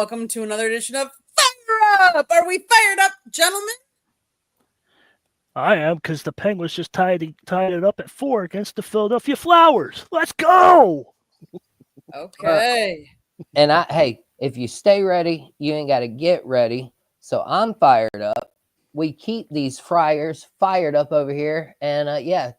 welcome to another edition of Fire Up. Are we fired up, gentlemen? I am, because the Penguins just tied it up at 4 against the Philadelphia Flyers. Let's go! Okay. Hey, if you stay ready, you ain't got to get ready. So I'm fired up. We keep these Friars fired up over here. And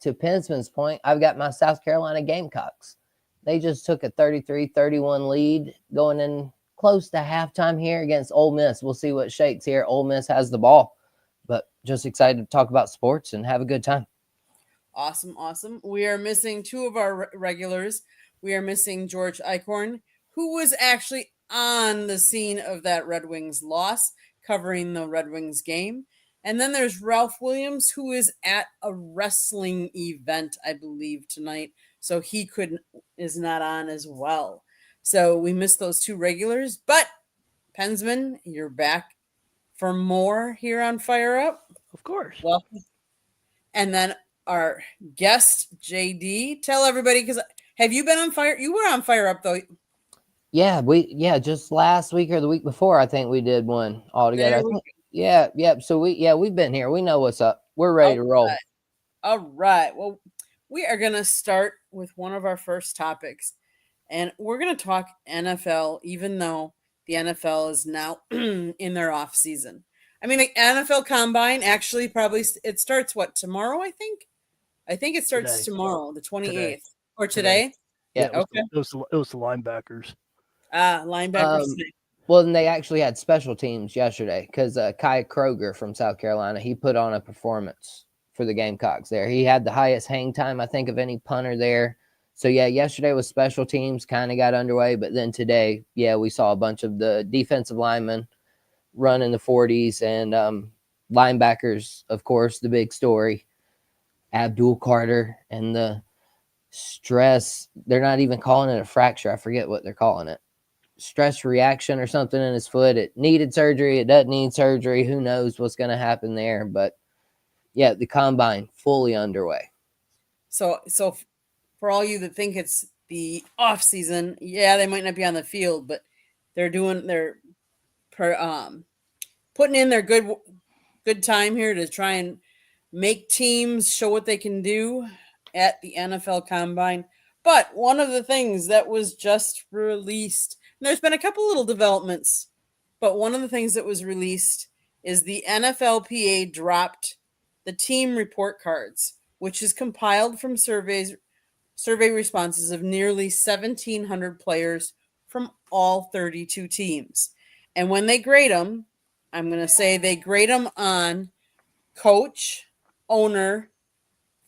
to Pensman's point, I've got my South Carolina Gamecocks. They just took a 33-31 lead going in close to halftime here against Ole Miss. We'll see what shakes here. Ole Miss has the ball. But just excited to talk about sports and have a good time. Awesome. We are missing two of our regulars. We are missing George Eichhorn, who was actually on the scene of that Red Wings loss, covering the Red Wings game. And then there's Ralph Williams, who is at a wrestling event, I believe, tonight. So he is not on as well. So we missed those two regulars. But, Pensman, you're back for more here on Fire Up. Of course. Welcome. And then our guest, JD. Tell everybody, because have you been on Fire? You were on Fire Up, though. Yeah, just last week or the week before, I think we did one all together. So we've been here. We know what's up. We're ready to roll. All right. Well, we are going to start with one of our first topics, and we're going to talk NFL, even though the NFL is now in their off season. I mean, the NFL Combine actually it starts tomorrow, I think? I think it starts tomorrow, the 28th. Or today? Yeah. Okay. It was the linebackers. Linebackers. Well, and they actually had special teams yesterday because Kai Kroger from South Carolina, he put on a performance for the Gamecocks there. He had the highest hang time, I think, of any punter there. So, yesterday was special teams, kind of got underway. But then today, we saw a bunch of the defensive linemen run in the 40s and linebackers, of course, the big story. Abdul Carter and the stress. They're not even calling it a fracture. I forget what they're calling it. Stress reaction or something in his foot. It needed surgery. It doesn't need surgery. Who knows what's going to happen there. But, the Combine fully underway. So for all you that think it's the off season, they might not be on the field, but they're putting in their good time here to try and make teams show what they can do at the NFL Combine. But one of the things that was just released, and there's been a couple little developments, but one of the things that was released is the NFLPA dropped the team report cards, which is compiled from survey responses of nearly 1,700 players from all 32 teams. And when they grade them, I'm going to say they grade them on coach, owner,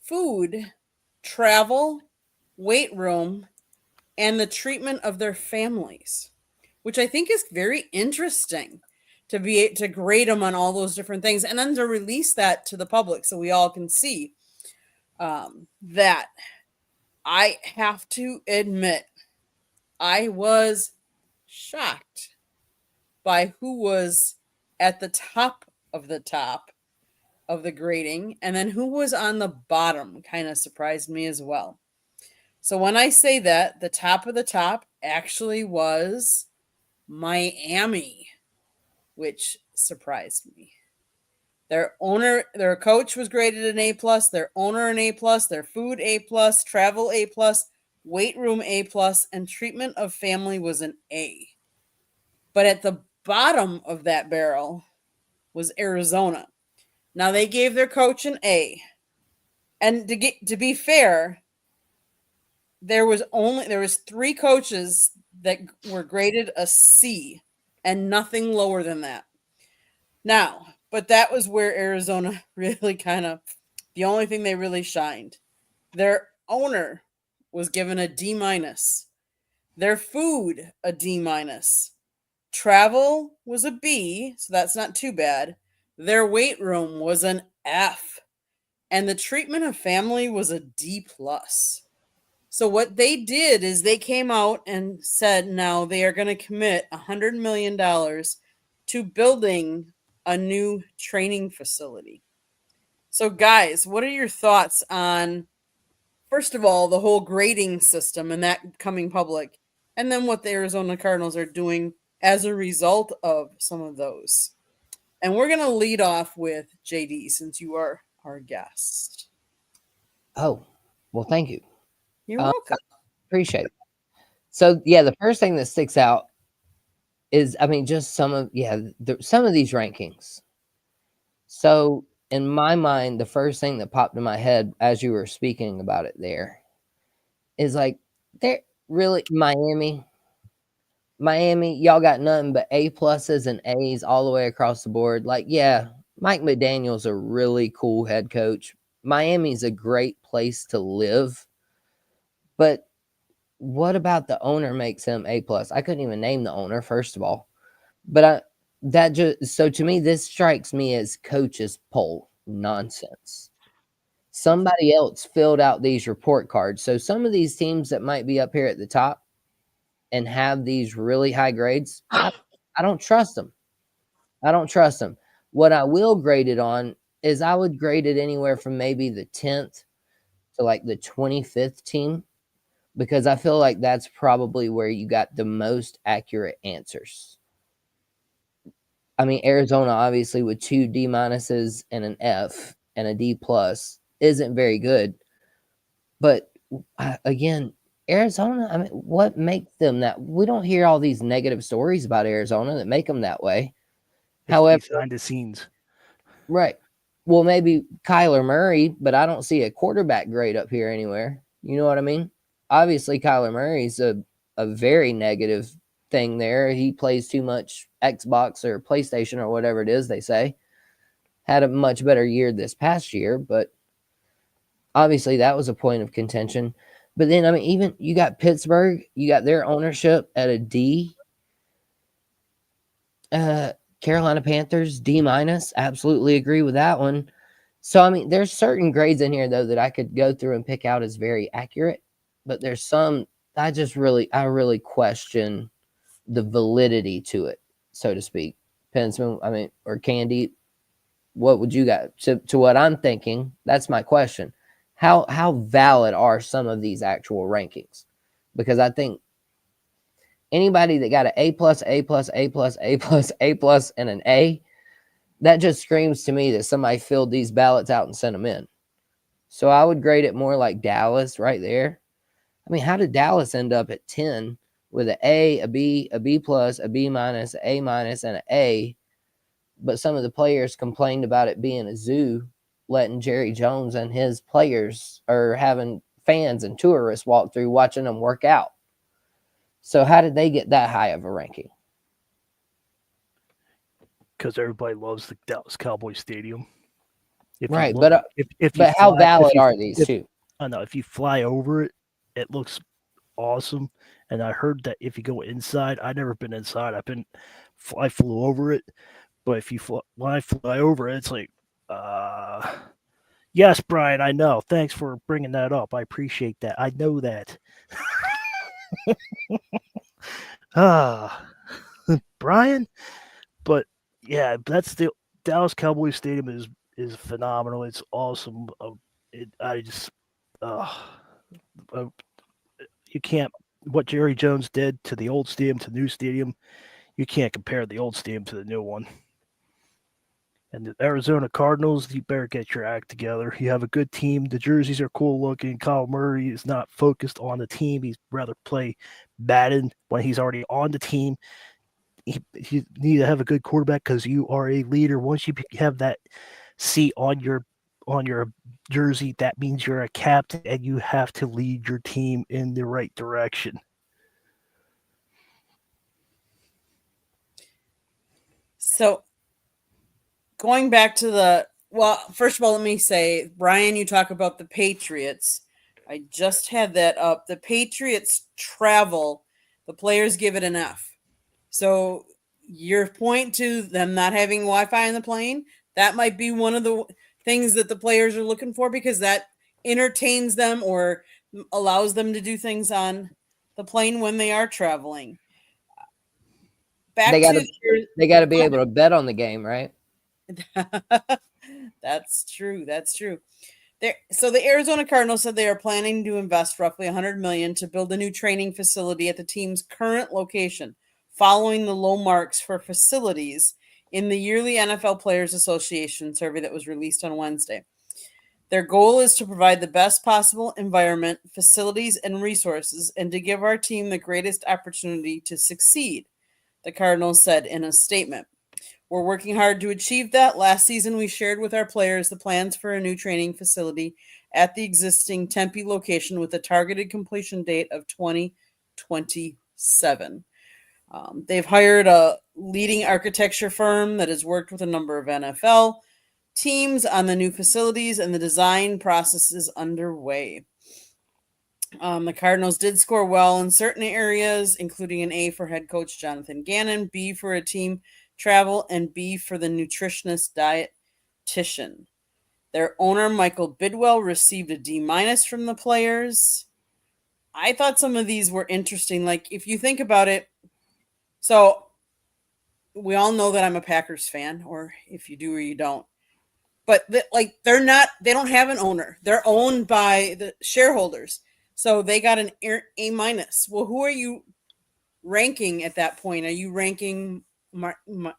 food, travel, weight room, and the treatment of their families, which I think is very interesting to grade them on all those different things and then to release that to the public so we all can see that. I have to admit, I was shocked by who was at the top of the grading, and then who was on the bottom kind of surprised me as well. So when I say that, the top of the top actually was Miami, which surprised me. Their coach was graded an A+, their owner an A+, their food A+, travel A+, weight room A+, and treatment of family was an A. But at the bottom of that barrel was Arizona. Now they gave their coach an A. And to be fair, there was 3 coaches that were graded a C and nothing lower than that. Now, but that was where Arizona really the only thing they really shined. Their owner was given a D-. Their food, a D-. Travel was a B, so that's not too bad. Their weight room was an F. And the treatment of family was a D+. So what they did is they came out and said now they are going to commit $100 million to building a new training facility. So guys, what are your thoughts on, first of all, the whole grading system and that coming public, and then what the Arizona Cardinals are doing as a result of some of those. And we're going to lead off with JD since you are our guest. Oh, well, thank you. You're welcome. Appreciate it. So, yeah, the first thing that sticks out is, I mean, just some of these rankings. So, in my mind, the first thing that popped in my head as you were speaking about it there is like, they're really Miami, y'all got nothing but A pluses and A's all the way across the board. Like, yeah, Mike McDaniel's a really cool head coach. Miami's a great place to live, but what about the owner makes him A plus? I couldn't even name the owner, first of all, but so to me, this strikes me as coach's poll nonsense. Somebody else filled out these report cards. So some of these teams that might be up here at the top and have these really high grades, I don't trust them. I don't trust them. What I will grade it on is I would grade it anywhere from maybe the 10th to like the 25th team, because I feel like that's probably where you got the most accurate answers. I mean, Arizona, obviously, with 2 D minuses and an F and a D plus isn't very good. But again, Arizona, I mean, what makes them that? We don't hear all these negative stories about Arizona that make them that way. However, behind the scenes. Right. Well, maybe Kyler Murray, but I don't see a quarterback grade up here anywhere. You know what I mean? Obviously, Kyler Murray's a very negative thing there. He plays too much Xbox or PlayStation or whatever it is they say. Had a much better year this past year, but obviously that was a point of contention. But then, I mean, even you got Pittsburgh, you got their ownership at a D. Carolina Panthers, D minus. Absolutely agree with that one. So, I mean, there's certain grades in here, though, that I could go through and pick out as very accurate. But there's some I really question the validity to it, so to speak. Pensman, I mean, or Candy, what would you got to what I'm thinking? That's my question. How valid are some of these actual rankings? Because I think anybody that got an A plus, A plus, A plus, A plus, A plus, and an A, that just screams to me that somebody filled these ballots out and sent them in. So I would grade it more like Dallas right there. I mean, how did Dallas end up at 10 with an A, a B plus, a B minus, A minus, and an A? But some of the players complained about it being a zoo, letting Jerry Jones and his players or having fans and tourists walk through watching them work out. So how did they get that high of a ranking? Because everybody loves the Dallas Cowboys Stadium. Right, but how valid are these two? I know if you fly over it, it looks awesome. And I heard that if you go inside, I've never been inside. I flew over it, but when I fly over it, it's like, yes, Brian, I know. Thanks for bringing that up. I appreciate that. I know that. Brian, but yeah, that's the Dallas Cowboys Stadium is phenomenal. It's awesome. You can't, what Jerry Jones did to the old stadium to the new stadium, you can't compare the old stadium to the new one. And the Arizona Cardinals, you better get your act together. You have a good team. The jerseys are cool looking. Kyle Murray is not focused on the team. He'd rather play Madden when he's already on the team. You need to have a good quarterback because you are a leader. Once you have that C on your jersey, that means you're a captain and you have to lead your team in the right direction. So going back to first of all, let me say, Brian, you talk about the Patriots. I just had that up. The Patriots travel, the players give it an F. So your point to them not having Wi-Fi in the plane, that might be one of the things that the players are looking for because that entertains them or allows them to do things on the plane when they are traveling. They got to be able to bet on the game, right? That's true. So the Arizona Cardinals said they are planning to invest roughly $100 million to build a new training facility at the team's current location, following the low marks for facilities in the yearly NFL Players Association survey that was released on Wednesday. Their goal is to provide the best possible environment, facilities, and resources, and to give our team the greatest opportunity to succeed, the Cardinals said in a statement. We're working hard to achieve that. Last season, we shared with our players the plans for a new training facility at the existing Tempe location with a targeted completion date of 2027. They've hired a leading architecture firm that has worked with a number of NFL teams on the new facilities, and the design process is underway. The Cardinals did score well in certain areas, including an A for head coach Jonathan Gannon, B for a team travel, and B for the nutritionist dietitian. Their owner, Michael Bidwell, received a D- from the players. I thought some of these were interesting. Like, if you think about it, so we all know that I'm a Packers fan, or if you do or you don't. But they don't have an owner. They're owned by the shareholders. So they got an A-. Well, who are you ranking at that point? Are you ranking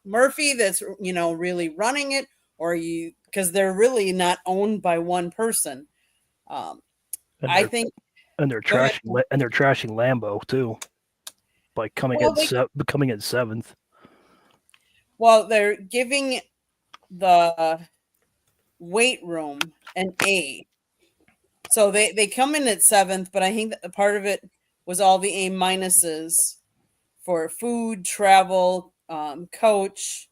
Murphy that's, really running it? Or are you, because they're really not owned by one person. I think. And they're trashing Lambeau too, by becoming in 7th. Well, they're giving the weight room an A. So they come in at 7th, but I think that a part of it was all the A- for food, travel, coach.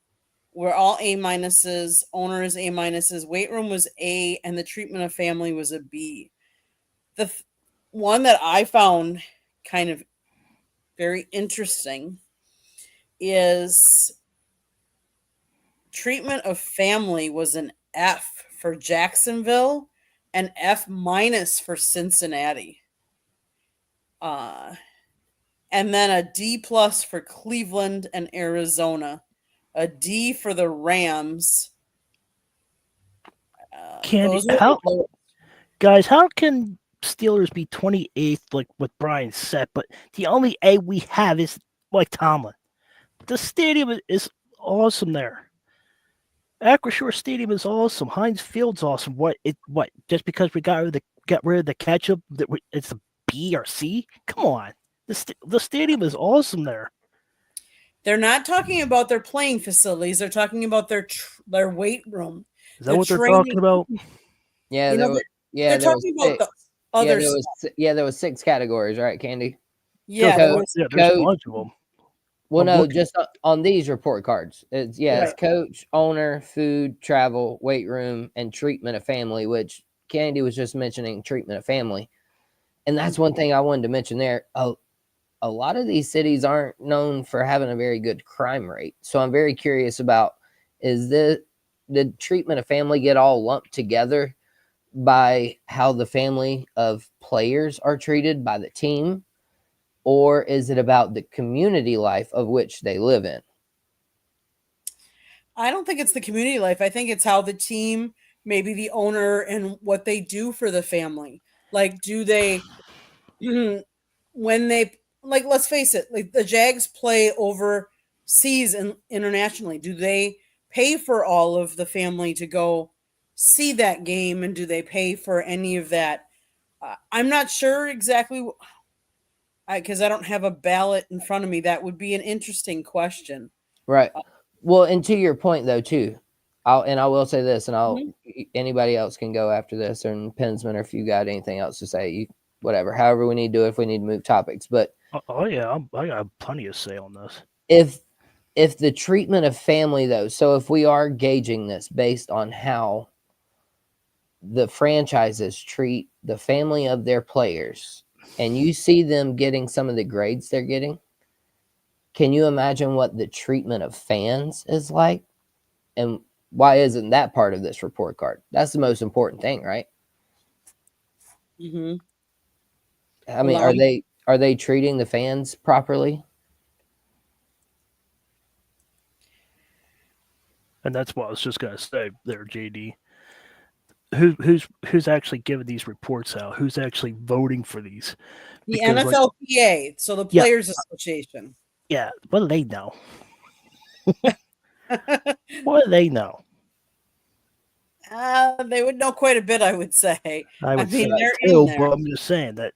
We're all A-, owner is A-, weight room was A, and the treatment of family was a B. The one that I found kind of very interesting is treatment of family was an F for Jacksonville and F- for Cincinnati. And then a D+ for Cleveland and Arizona. A D for the Rams. Guys, how can Steelers be 28th, like what Brian said, but the only A we have is Mike Tomlin? The stadium is awesome there. Acrisure Stadium is awesome. Heinz Field's awesome. What? Just because we got rid of the ketchup, it's a B or C? Come on. The stadium is awesome there. They're not talking about their playing facilities. They're talking about their weight room. Is that what they're talking about? Yeah, they're talking about the other stuff. There was 6 categories, right, Candy? Yeah, there's a bunch of them. Well, no, just on these report cards. It's coach, owner, food, travel, weight room, and treatment of family, which Candy was just mentioning treatment of family. And that's one thing I wanted to mention there. A lot of these cities aren't known for having a very good crime rate. So I'm very curious about, did treatment of family get all lumped together by how the family of players are treated by the team? Or is it about the community life of which they live in? I don't think it's the community life. I think it's how the team, maybe the owner, and what they do for the family. Like, do they, when they, like, let's face it, like the Jags play overseas and internationally. Do they pay for all of the family to go see that game? And do they pay for any of that? I'm not sure exactly, because I don't have a ballot in front of me. That would be an interesting question. Right. Well, and to your point though, too, I will say this, and anybody else can go after this, or Pensman, or if you got anything else to say, whatever, however we need to do it, if we need to move topics. But I got plenty of say on this. If the treatment of family though, so if we are gauging this based on how the franchises treat the family of their players, and you see them getting some of the grades they're getting, can you imagine what the treatment of fans is like? And why isn't that part of this report card? That's the most important thing, right? Mm-hmm. I mean, are they treating the fans properly? And that's what I was just gonna say there, JD. Who's actually giving these reports out? Who's actually voting for these? The NFLPA, so the Players Association. Yeah, what do they know? What do they know? They would know quite a bit, I would say. I would say mean, they're that in too, there. but I'm just saying that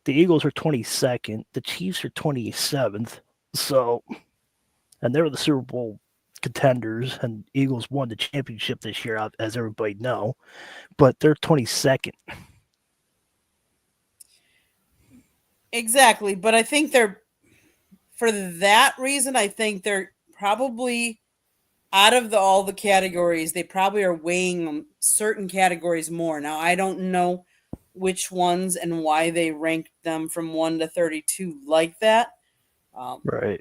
the Eagles are 22nd, the Chiefs are 27th, so and they're the Super Bowl contenders, and Eagles won the championship this year, as everybody know, but they're 22nd. Exactly, but I think for that reason, I think they're probably out of all the categories, they probably are weighing certain categories more. Now, I don't know which ones and why they ranked them from 1 to 32 like that. Right.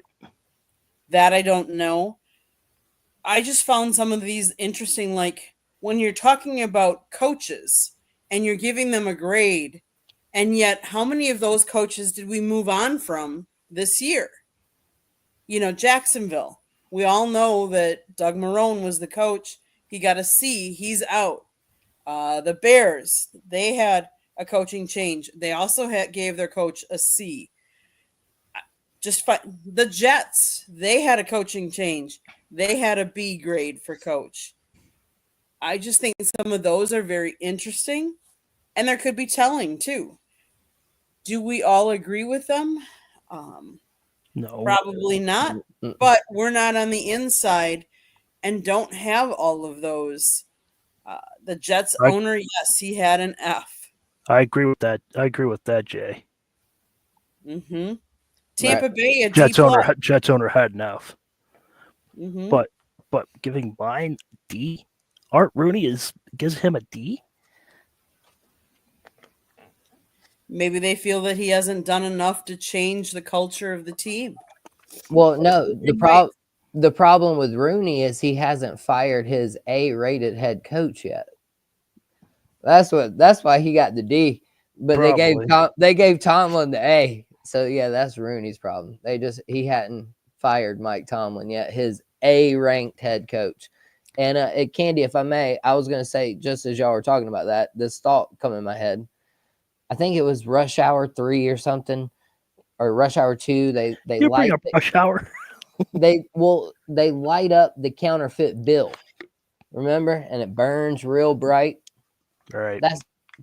That I don't know. I just found some of these interesting, like when you're talking about coaches and you're giving them a grade, and yet how many of those coaches did we move on from this year? Jacksonville. We all know that Doug Marrone was the coach. He got a C. He's out. The Bears, they had a coaching change. They also gave their coach a C. The Jets, they had a coaching change. They had a B grade for coach. I just think some of those are very interesting, and there could be telling too. Do we all agree with them? No. Probably not, but we're not on the inside and don't have all of those. The Jets owner, yes, he had an F. I agree with that. Jay. Mm-hmm. Tampa Bay, a Jets D+. owner had an F. Mm-hmm. But giving mine D, Art Rooney gives him a D. Maybe they feel that he hasn't done enough to change the culture of the team. Well, no, the problem with Rooney is he hasn't fired his A-rated head coach yet. That's why he got the D. But they gave Tomlin the A. So yeah, that's Rooney's problem. He hadn't fired Mike Tomlin yet, his A-ranked head coach. And Candy, if I may, I was gonna say, just as y'all were talking about that, this thought come in my head. I think it was Rush Hour 3 or something, or Rush Hour 2. They light up Rush Hour. they light up the counterfeit bill, remember, and it burns real bright. Right.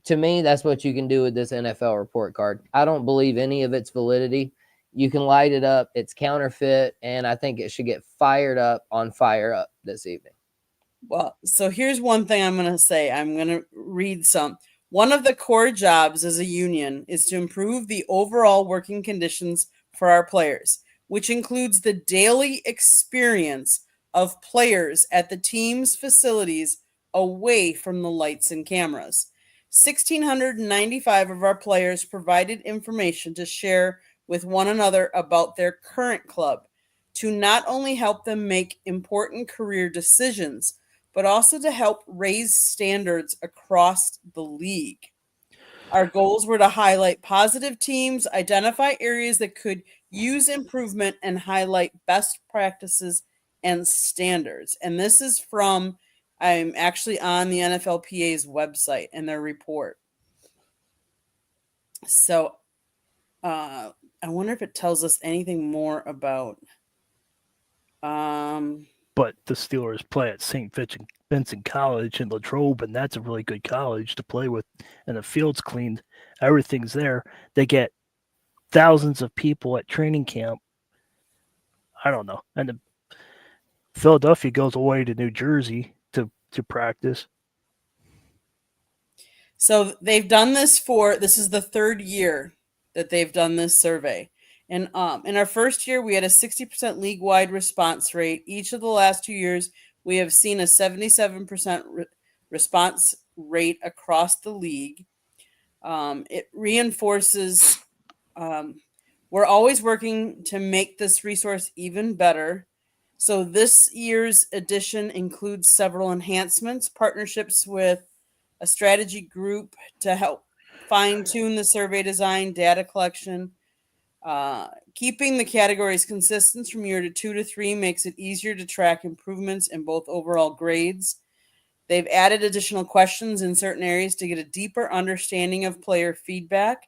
To me, that's what you can do with this NFL report card. I don't believe any of its validity. You can light it up. It's counterfeit, and I think it should get fired up on Fire Up this evening. Well, so here's one thing I'm going to say. I'm going to read some. One of the core jobs as a union is to improve the overall working conditions for our players, which includes the daily experience of players at the team's facilities away from the lights and cameras. 1,695 of our players provided information to share with one another about their current club to not only help them make important career decisions, but also to help raise standards across the league. Our goals were to highlight positive teams, identify areas that could use improvement, and highlight best practices and standards. And this is from, I'm actually on the NFLPA's website and their report. So I wonder if it tells us anything more about. But the Steelers play at St. Vincent College in Latrobe, and that's a really good college to play with. And the field's cleaned. Everything's there. They get thousands of people at training camp. I don't know. And Philadelphia goes away to New Jersey to practice. So they've done this this is the third year that they've done this survey. And in our first year, we had a 60% league-wide response rate. Each of the last 2 years, we have seen a 77% response rate across the league. It reinforces we're always working to make this resource even better. So this year's edition includes several enhancements, partnerships with a strategy group to help fine-tune the survey design, data collection. Keeping the categories consistent from year to 2 to 3 makes it easier to track improvements in both overall grades. They've added additional questions in certain areas to get a deeper understanding of player feedback.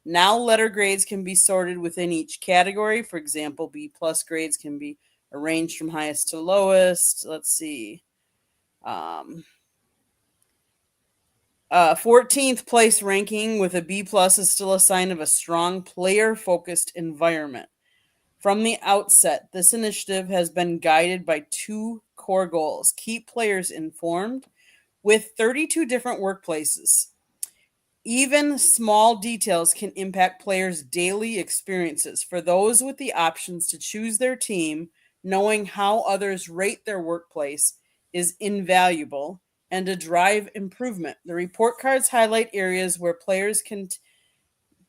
Now letter grades can be sorted within each category. For example, B+ grades can be arranged from highest to lowest. Let's see. 14th place ranking with a B+ is still a sign of a strong player-focused environment. From the outset, this initiative has been guided by 2 core goals. Keep players informed with 32 different workplaces. Even small details can impact players' daily experiences. For those with the options to choose their team, knowing how others rate their workplace is invaluable and to drive improvement. The report cards highlight areas where players can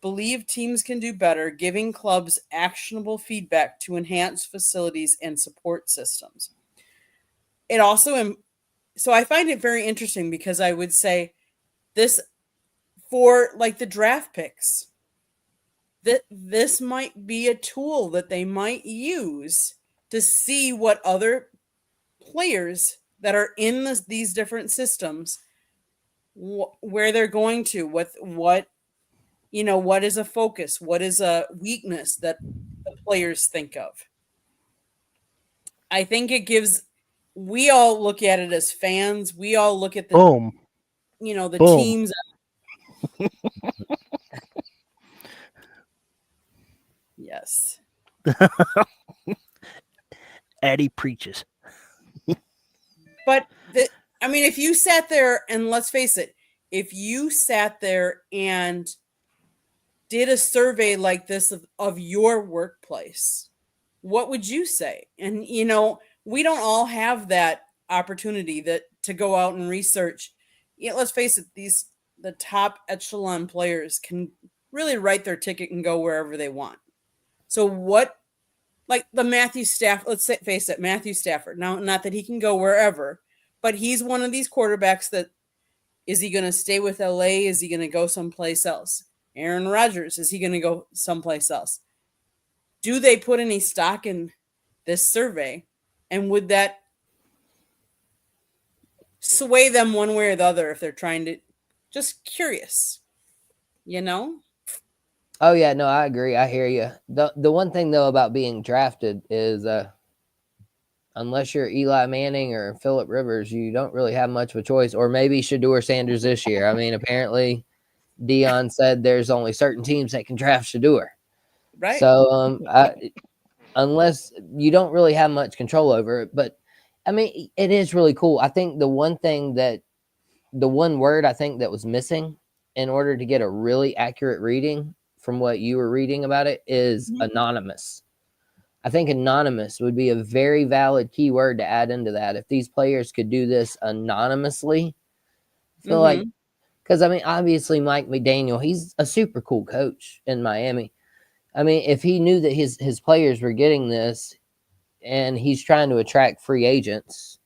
believe teams can do better, giving clubs actionable feedback to enhance facilities and support systems. It also, so I find it very interesting because I would say this for like the draft picks, that this might be a tool that they might use to see what other players that are in these different systems, where they're going to, what is a focus, what is a weakness that the players think of. I think it gives, we all look at it as fans. We all look at the, Boom. The Boom. teams. Yes. Eddie preaches. But if you sat there and let's face it, if you sat there and did a survey like this of your workplace, what would you say? And, we don't all have that opportunity to go out and research. Let's face it, the top echelon players can really write their ticket and go wherever they want. So like the Matthew Stafford, face it, Matthew Stafford. Now, not that he can go wherever, but he's one of these quarterbacks that, is he going to stay with LA? Is he going to go someplace else? Aaron Rodgers, is he going to go someplace else? Do they put any stock in this survey? And would that sway them one way or the other if they're trying to, just curious, Oh yeah, no, I agree. I hear you. The one thing though about being drafted is unless you're Eli Manning or Phillip Rivers, you don't really have much of a choice. Or maybe Shedeur Sanders this year. I mean, apparently Dion said there's only certain teams that can draft Shedeur. Right. So unless you don't really have much control over it, but I mean, it is really cool. I think the one word I think that was missing in order to get a really accurate reading from what you were reading about it is anonymous. I think anonymous would be a very valid keyword to add into that. If these players could do this anonymously, I feel like, because I mean, obviously Mike McDaniel, he's a super cool coach in Miami. I mean, if he knew that his players were getting this and he's trying to attract free agents,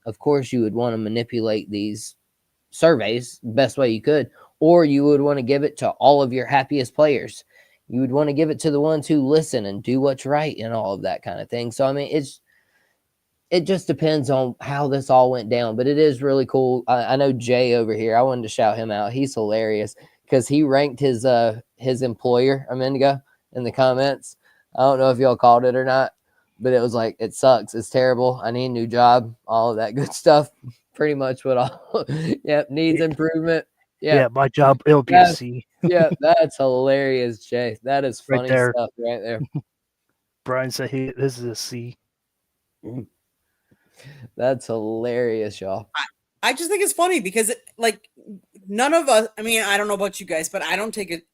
of course you would want to manipulate these surveys the best way you could, or you would want to give it to all of your happiest players. You would want to give it to the ones who listen and do what's right and all of that kind of thing. So, I mean, it just depends on how this all went down, but it is really cool. I know Jay over here, I wanted to shout him out. He's hilarious because he ranked his employer a minute ago in the comments. I don't know if y'all called it or not, but it was like, it sucks. It's terrible. I need a new job. All of that good stuff. Pretty much what all, yep, needs improvement. Yeah, my job, it'll be a C. Yeah, that's hilarious, Jay. That is funny Right there. stuff right there. Brian said, hey, this is a C. That's hilarious, y'all. I just think it's funny because none of us, I mean, I don't know about you guys, but I don't take it.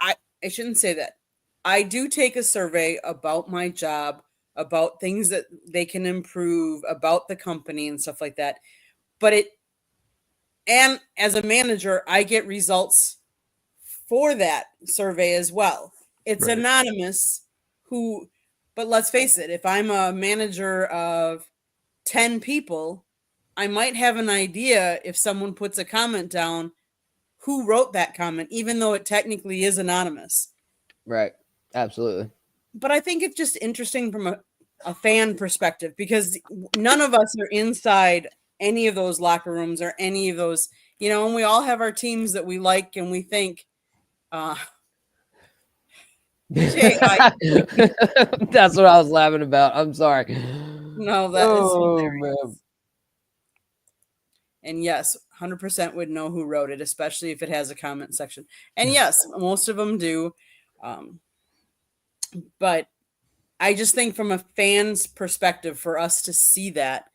I shouldn't say that. I do take a survey about my job, about things that they can improve, about the company and stuff like that. And as a manager, I get results for that survey as well. It's Right. anonymous but let's face it, if I'm a manager of 10 people, I might have an idea if someone puts a comment down who wrote that comment, even though it technically is anonymous. Right. Absolutely. But I think it's just interesting from a fan perspective because none of us are inside any of those locker rooms or any of those, and we all have our teams that we like and we think, Jay, That's what I was laughing about. I'm sorry. no, that is hilarious. man. And yes, 100% would know who wrote it, especially if it has a comment section. And yes, most of them do. But I just think from a fan's perspective, for us to see that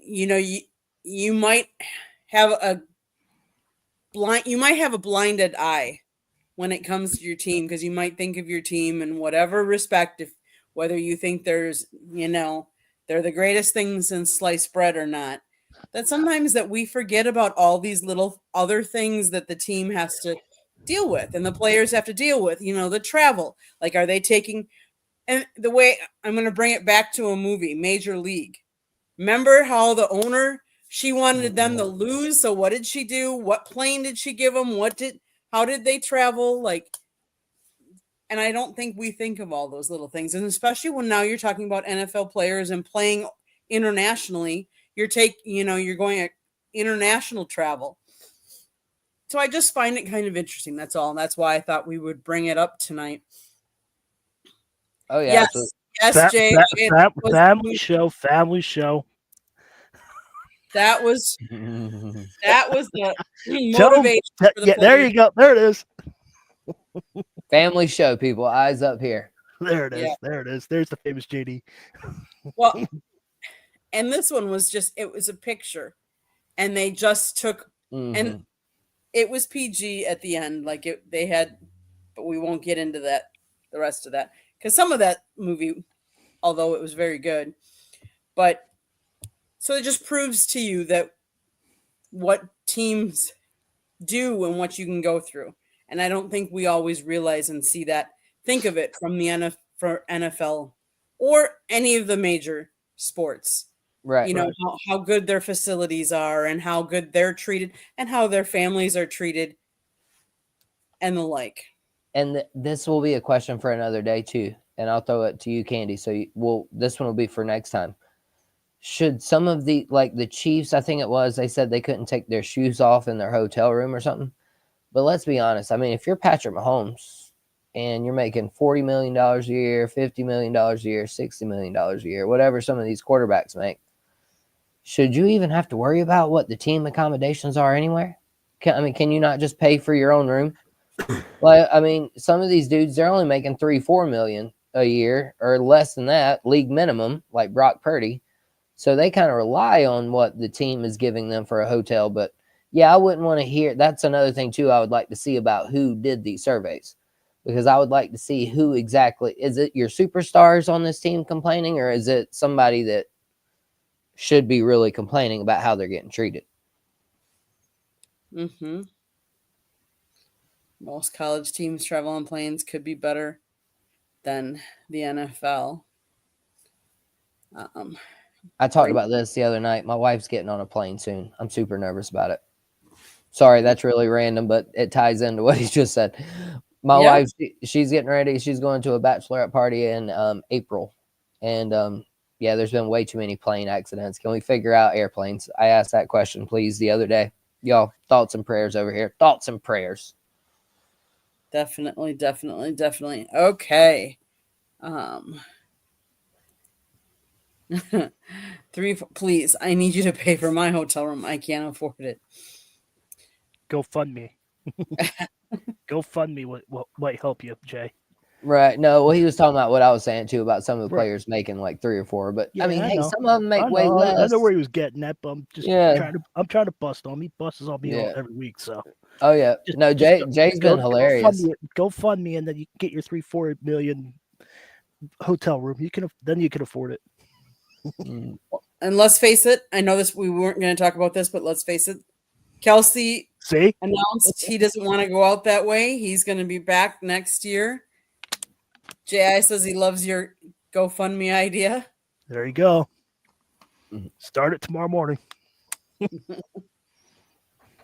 you might have a blinded eye when it comes to your team, because you might think of your team in whatever respect, if whether you think they're the greatest thing since sliced bread or not, that sometimes that we forget about all these little other things that the team has to deal with and the players have to deal with, the travel. Like, are they taking, and the way I'm going to bring it back to a movie, Major League. Remember how the owner, she wanted them to lose. So what did she do? What plane did she give them? How did they travel? And I don't think we think of all those little things. And especially when now you're talking about NFL players and playing internationally, you're going at international travel. So I just find it kind of interesting. That's all. And that's why I thought we would bring it up tonight. Oh yeah. Yes, Jay. Family show. That was the motivation for the there you go. There it is. Family show, people. Eyes up here. There it is. Yeah. There it is. There's the famous JD. Well, and this one was it was a picture, and they just took, and it was PG at the end. They had, but we won't get into the rest of that, because some of that movie, although it was very good, but so it just proves to you that what teams do and what you can go through. And I don't think we always realize and think of it from the NFL or any of the major sports. Right. How good their facilities are and how good they're treated and how their families are treated and the like. And this will be a question for another day too. And I'll throw it to you, Candy. So this one will be for next time. Should some of the Chiefs, I think it was, they said they couldn't take their shoes off in their hotel room or something. But let's be honest. I mean, if you're Patrick Mahomes and you're making $40 million a year, $50 million a year, $60 million a year, whatever some of these quarterbacks make, should you even have to worry about what the team accommodations are anywhere? Can you not just pay for your own room? Some of these dudes, they're only making $3-4 million a year or less than that, league minimum, like Brock Purdy. So they kind of rely on what the team is giving them for a hotel. But yeah, I wouldn't want to hear. That's another thing too I would like to see about who did these surveys, because I would like to see who exactly, is it your superstars on this team complaining, or is it somebody that should be really complaining about how they're getting treated? Most college teams travel on planes could be better than the NFL. I talked about this the other night. My wife's getting on a plane soon. I'm super nervous about it. Sorry, that's really random, but it ties into what he just said. My wife, she's getting ready. She's going to a bachelorette party in April. And there's been way too many plane accidents. Can we figure out airplanes? I asked that question, please, the other day. Y'all, thoughts and prayers over here. Thoughts and prayers. Definitely. Okay. 3, please. I need you to pay for my hotel room. I can't afford it. GoFundMe. GoFundMe might help you, Jay. Right. No, well, he was talking about what I was saying too about some of the players making like 3 or 4. But yeah, hey, some of them make way less. I know where he was getting at, but I'm just trying to bust on him. He busts on me every week. So. Oh yeah. Jay's been hilarious. GoFundMe, and then you can get your $3-4 million hotel room. You can afford it. And let's face it, I know this. We weren't going to talk about this, but let's face it. Kelsey announced he doesn't want to go out that way. He's going to be back next year. J.I. says he loves your GoFundMe idea. There you go. Start it tomorrow morning.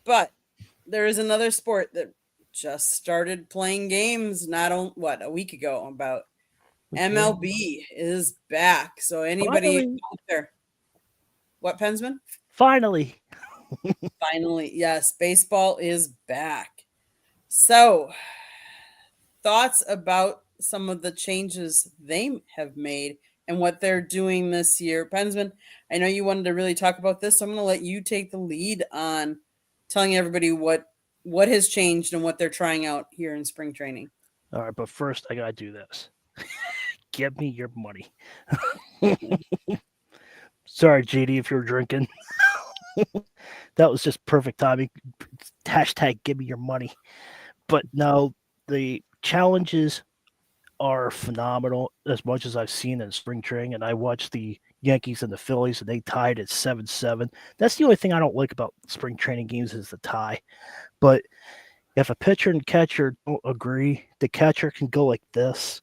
But there is another sport that just started playing games a week ago about MLB is back. So anybody out there? What, Pensman? Finally, yes, baseball is back. So, thoughts about some of the changes they have made and what they're doing this year. Pensman, I know you wanted to really talk about this, so I'm going to let you take the lead on telling everybody what has changed and what they're trying out here in spring training. All right, but first I gotta do this. Give me your money. Sorry, JD, if you're drinking. That was just perfect timing. Hashtag give me your money. But no, the challenges are phenomenal as much as I've seen in spring training. And I watched the Yankees and the Phillies, and they tied at 7-7. That's the only thing I don't like about spring training games is the tie. But if a pitcher and catcher don't agree, the catcher can go like this,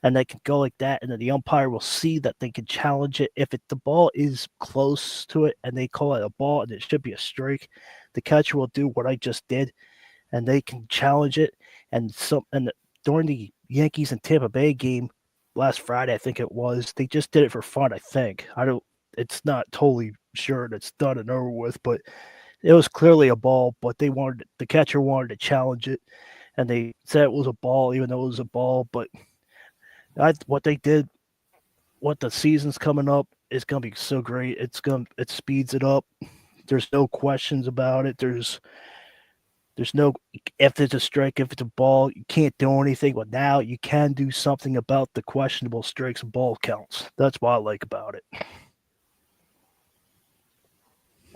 and they can go like that, and then the umpire will see that they can challenge it. If the ball is close to it and they call it a ball and it should be a strike, the catcher will do what I just did, and they can challenge it. And during the Yankees and Tampa Bay game last Friday, I think it was, they just did it for fun. I think it's not totally sure that it's done and over with, but it was clearly a ball. But the catcher wanted to challenge it, and they said it was a ball, even though it was a ball. But what they did, what the season's coming up is going to be so great. It speeds it up. There's no questions about it. There's no, if it's a strike, if it's a ball, you can't do anything. But now you can do something about the questionable strikes and ball counts. That's what I like about it.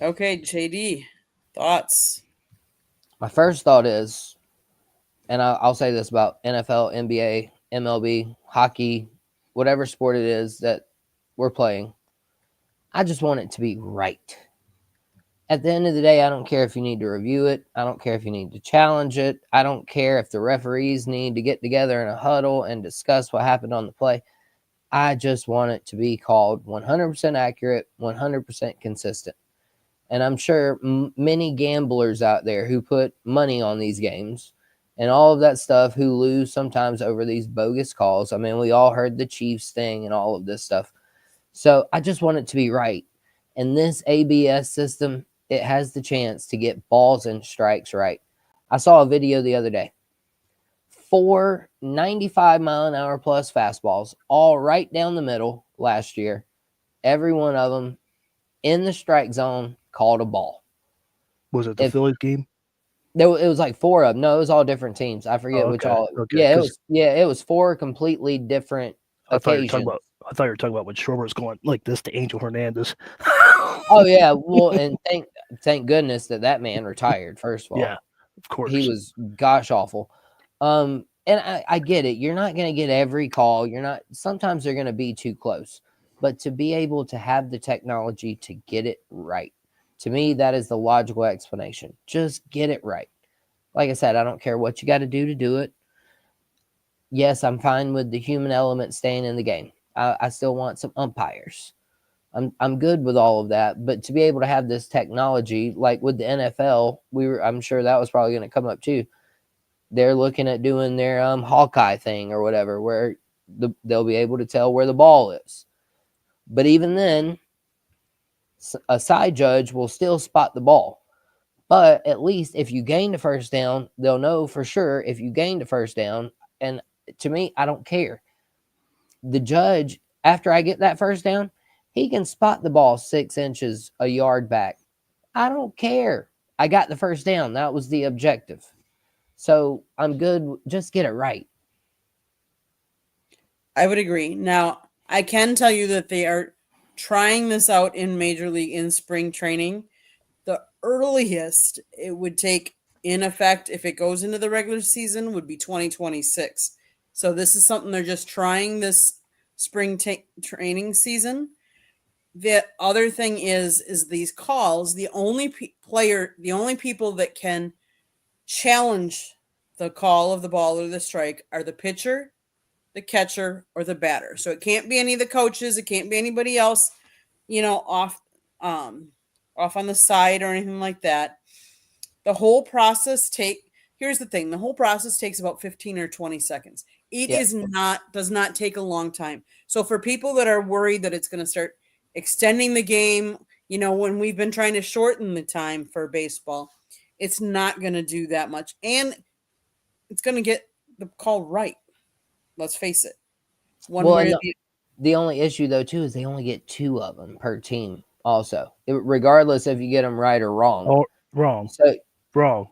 Okay, JD, thoughts? My first thought is, and I'll say this about NFL, NBA, MLB, hockey, whatever sport it is that we're playing, I just want it to be right. At the end of the day, I don't care if you need to review it. I don't care if you need to challenge it. I don't care if the referees need to get together in a huddle and discuss what happened on the play. I just want it to be called 100% accurate, 100% consistent. And I'm sure many gamblers out there who put money on these games and all of that stuff who lose sometimes over these bogus calls. I mean, we all heard the Chiefs thing and all of this stuff. So I just want it to be right. And this ABS system, it has the chance to get balls and strikes right. I saw a video the other day. 4 95-mile-an-hour plus fastballs, all right down the middle last year. Every one of them in the strike zone called a ball. Was it the Phillies game? It was like 4 of them. No, it was all different teams. I forget which all. Okay, yeah, it was 4 completely different occasions. I thought you were talking about when Schwarber was going like this to Angel Hernandez. Oh yeah, well, and thank goodness that man retired. First of all, yeah, of course, he was gosh awful. And I get it. You're not going to get every call. You're not. Sometimes they're going to be too close, but to be able to have the technology to get it right, to me, that is the logical explanation. Just get it right. Like I said, I don't care what you got to do it. Yes, I'm fine with the human element staying in the game. I still want some umpires. I'm good with all of that, but to be able to have this technology, like with the NFL, I'm sure that was probably going to come up too. They're looking at doing their Hawkeye thing or whatever, where they'll be able to tell where the ball is. But even then, a side judge will still spot the ball. But at least if you gain the first down, they'll know for sure if you gained the first down. And to me, I don't care. The judge, after I get that first down, he can spot the ball 6 inches, a yard back. I don't care. I got the first down. That was the objective. So I'm good. Just get it right. I would agree. Now, I can tell you that they are trying this out in Major League in spring training. The earliest it would take in effect if it goes into the regular season would be 2026. So this is something they're just trying this spring training season. The other thing is these calls, the only people that can challenge the call of the ball or the strike are the pitcher, the catcher, or the batter. So it can't be any of the coaches. It can't be anybody else, off on the side or anything like that. The whole process here's the thing. The whole process takes about 15 or 20 seconds. It does not take a long time. So for people that are worried that it's going to start extending the game, when we've been trying to shorten the time for baseball, it's not going to do that much. And it's going to get the call right. Let's face it. One Well, way and or the the only issue though too is they only get 2 of them per team. Also, regardless if you get them right or wrong. Oh, wrong, So, wrong.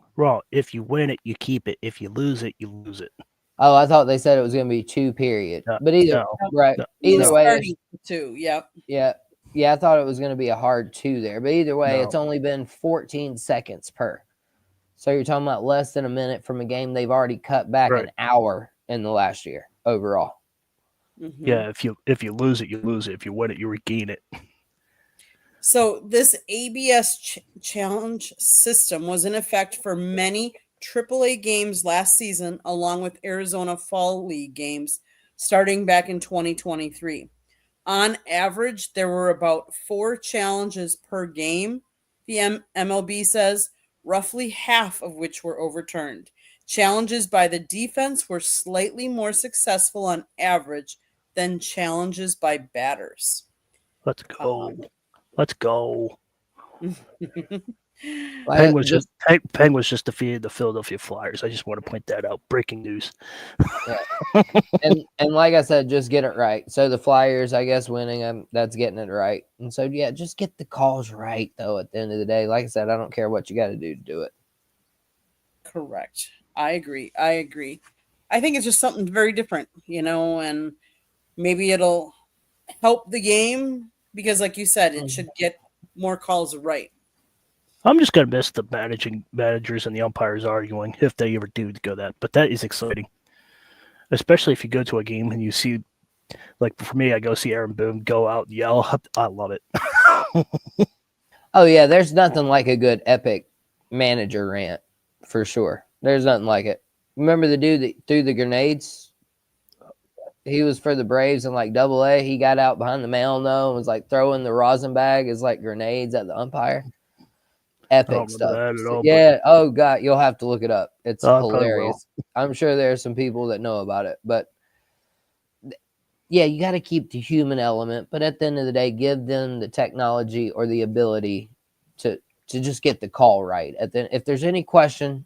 If you win it, you keep it. If you lose it, you lose it. oh, I thought they said it was going to be 2 period. No, But either no, right, no, either no. way, starting 2. Yep. yeah, yeah. I thought it was going to be a hard 2 there, but either way, it's No. only been 14 seconds per. So you're talking about less than a minute from a game they've already cut back Right. an hour in the last year overall. Mhm. Yeah, if you lose it, you lose it. If you win it, you regain it. So this ABS challenge system was in effect for many AAA games last season, along with Arizona Fall League games starting back in 2023. On average, there were about 4 challenges per game, the MLB says, roughly half of which were overturned. Challenges by the defense were slightly more successful on average than challenges by batters. Let's go. Let's go. Penguins just defeated the Philadelphia Flyers. I just want to point that out. Breaking news. and like I said, just get it right. So the Flyers, I guess, winning them, that's getting it right. And so yeah, just get the calls right though. At the end of the day, like I said, I don't care what you got to do it. Correct. I agree. I think it's just something very different, and maybe it'll help the game because, like you said, it should get more calls right. I'm just gonna miss the managers and the umpires arguing if they ever do go that. But that is exciting, especially if you go to a game and you see, like for me, I go see Aaron Boone go out and yell. I love it. Oh yeah, there's nothing like a good epic manager rant for sure. There's nothing like it. Remember the dude that threw the grenades? He was for the Braves in like Double-A. He got out behind the mound though and was like throwing the rosin bag as like grenades at the umpire. Epic stuff. Yeah. Oh god, you'll have to look it up. It's hilarious. I'm sure there are some people that know about it, but yeah, you got to keep the human element, but at the end of the day, give them the technology or the ability to just get the call right. If there's any question,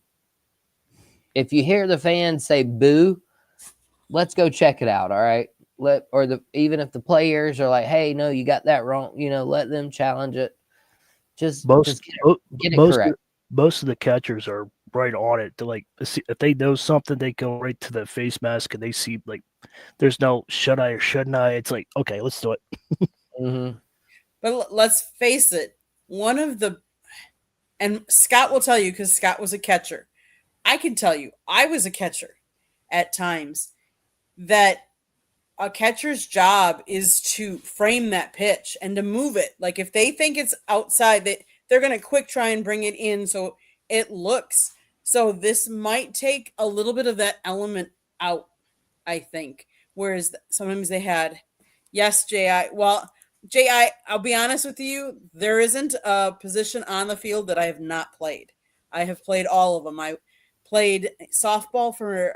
if you hear the fans say boo, let's go check it out. All right. Even if the players are like, hey, no, you got that wrong, let them challenge it. Just get it correct. Most of the catchers are right on it. To if they know something, they go right to the face mask and they see there's no should I or shouldn't I. It's like, okay, let's do it. Mm-hmm. But let's face it, and Scott will tell you because Scott was a catcher. I can tell you, I was a catcher at times, that a catcher's job is to frame that pitch and to move it. Like if they think it's outside, they're going to quick try and bring it in so it looks. So this might take a little bit of that element out, I think. Whereas sometimes they had, yes, J.I. Well, J.I., I'll be honest with you, there isn't a position on the field that I have not played. I have played all of them. I played softball for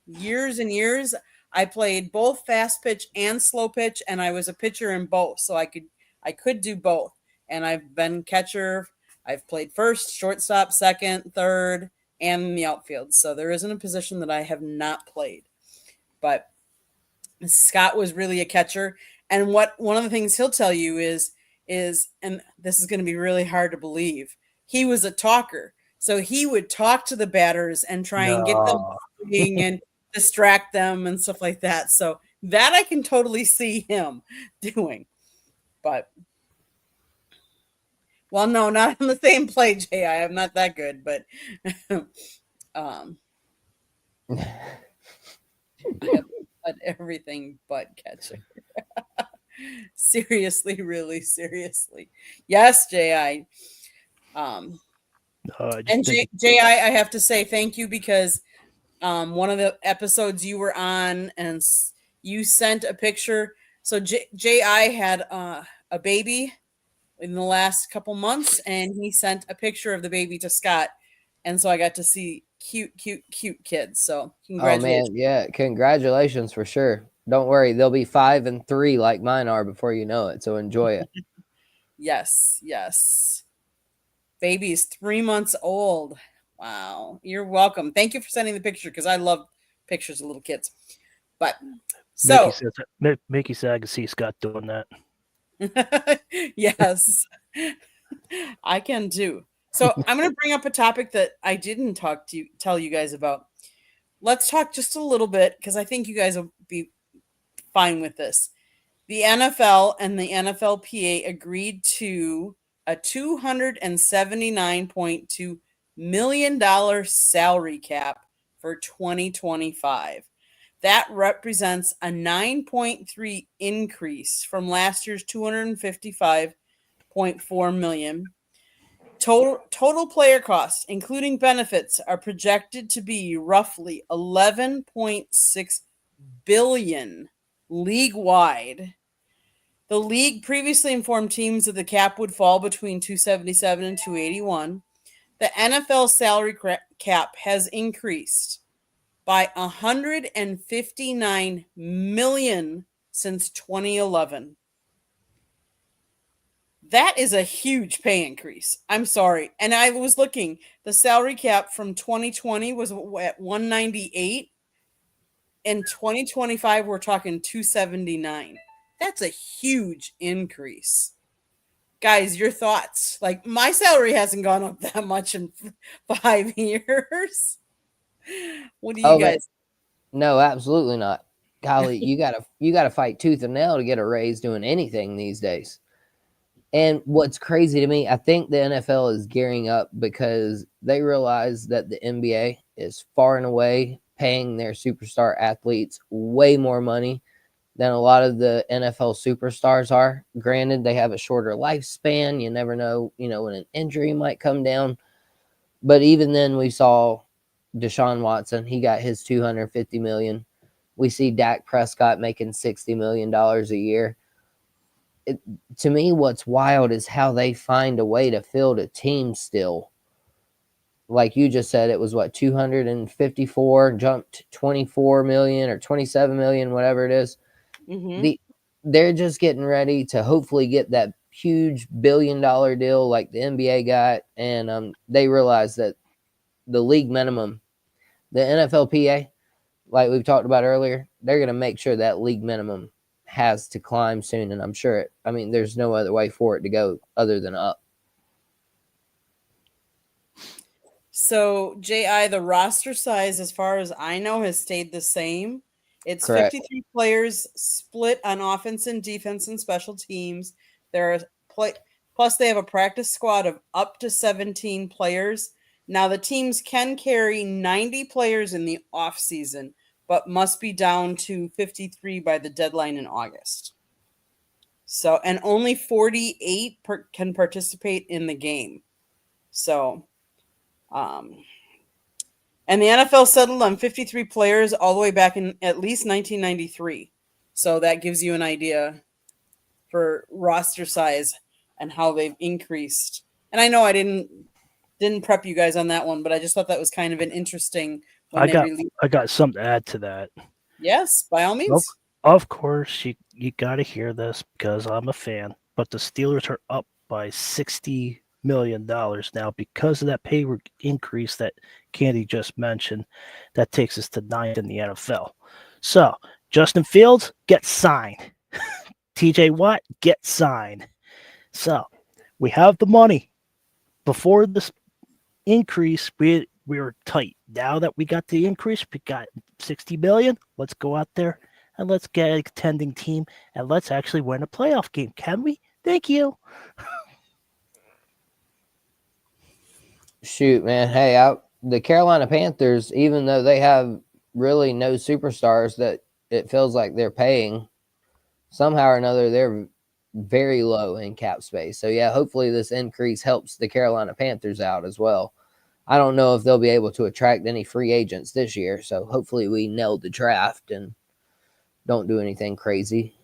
years and years. I played both fast pitch and slow pitch, and I was a pitcher in both, so I could do both. And I've been catcher. I've played first, shortstop, second, third, and in the outfield. So there isn't a position that I have not played. But Scott was really a catcher, and one of the things he'll tell you is, and this is going to be really hard to believe, he was a talker. So he would talk to the batters and try and get them moving and distract them and stuff like that. So that I can totally see him doing. But well, no, not on the same play, Jay. I'm not that good, but but everything but catching. Seriously, really seriously. Yes, J.I. And J.I., I have to say thank you because one of the episodes you were on and you sent a picture. So J.I. had a baby in the last couple months, and he sent a picture of the baby to Scott. And so I got to see cute kids. So congratulations. Oh, man. Yeah, congratulations for sure. Don't worry. They'll be 5 and 3 like mine are before you know it. So enjoy it. Yes. Baby's 3 months old. Wow. You're welcome. Thank you for sending the picture because I love pictures of little kids. But so Mickey said I can see Scott doing that. yes, I can too. So I'm going to bring up a topic that I didn't tell you guys about. Let's talk just a little bit because I think you guys will be fine with this. The NFL and the NFLPA agreed to a $279.2 million salary cap for 2025. That represents a 9.3 increase from last year's 255.4 million. Total player costs, including benefits, are projected to be roughly 11.6 billion league-wide. The league previously informed teams that the cap would fall between 277 and 281. The NFL salary cap has increased by 159 million since 2011. That is a huge pay increase. I'm sorry. And I was looking, the salary cap from 2020 was at 198. In 2025, we're talking 279. That's a huge increase. Guys, your thoughts? Like, my salary hasn't gone up that much in 5 years. What do you guys? No, absolutely not. Golly, you gotta fight tooth and nail to get a raise doing anything these days. And what's crazy to me, I think the NFL is gearing up because they realize that the NBA is far and away paying their superstar athletes way more money than a lot of the NFL superstars are. Granted, they have a shorter lifespan. You never know, when an injury might come down. But even then, we saw Deshaun Watson. He got his $250 million. We see Dak Prescott making $60 million a year. To me, what's wild is how they find a way to field a team still. Like you just said, it was 254, jumped 24 million or 27 million, whatever it is. Mm-hmm. They're just getting ready to hopefully get that huge $1 billion deal like the NBA got. And they realize that the league minimum, the NFLPA, like we've talked about earlier, they're going to make sure that league minimum has to climb soon. And I'm sure, there's no other way for it to go other than up. So, J.I., the roster size, as far as I know, has stayed the same. It's Correct. 53 players split on offense and defense and special teams. There are plus they have a practice squad of up to 17 players. Now, the teams can carry 90 players in the offseason, but must be down to 53 by the deadline in August. So, and only 48 can participate in the game. So, and the NFL settled on 53 players all the way back in at least 1993. So that gives you an idea for roster size and how they've increased. And I know I didn't prep you guys on that one, but I just thought that was kind of an interesting. I got something to add to that. Yes, by all means. Of course, you got to hear this because I'm a fan. But the Steelers are up by $60 million now because of that pay increase that Candy just mentioned. That takes us to 9th in the NFL. So Justin Fields gets signed. TJ Watt gets signed. So we have the money. Before this increase, we were tight. Now that we got the increase, we got $60 million. Let's go out there and let's get a contending team and let's actually win a playoff game. Can we? Thank you. Shoot, man. Hey, the Carolina Panthers, even though they have really no superstars that it feels like they're paying, somehow or another, they're very low in cap space. So, yeah, hopefully this increase helps the Carolina Panthers out as well. I don't know if they'll be able to attract any free agents this year. So, hopefully we nail the draft and don't do anything crazy.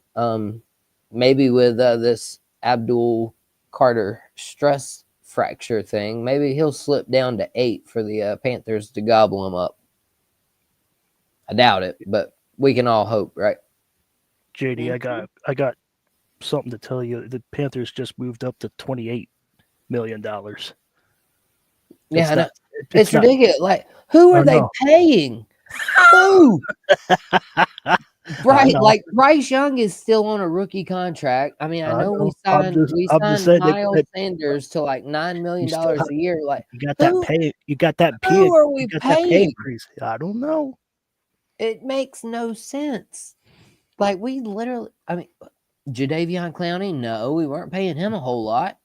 Maybe with this Abdul Carter stress fracture thing, maybe he'll slip down to 8 for the Panthers to gobble him up. I doubt it, but we can all hope, right? JD, I got something to tell you. The Panthers just moved up to $28 million. Yeah, it's ridiculous. Like, who are they paying? Who? I Right, know. like Bryce Young is still on a rookie contract. I mean, I I know know. I'm just we signed saying Miles that Sanders to like $9 you million still have a year. Like, you got that who pay. You got that pay. who are You we got that pay paying? increase. I don't know. It makes no sense. Like, we literally, I mean, Jadeveon Clowney, no, we weren't paying him a whole lot.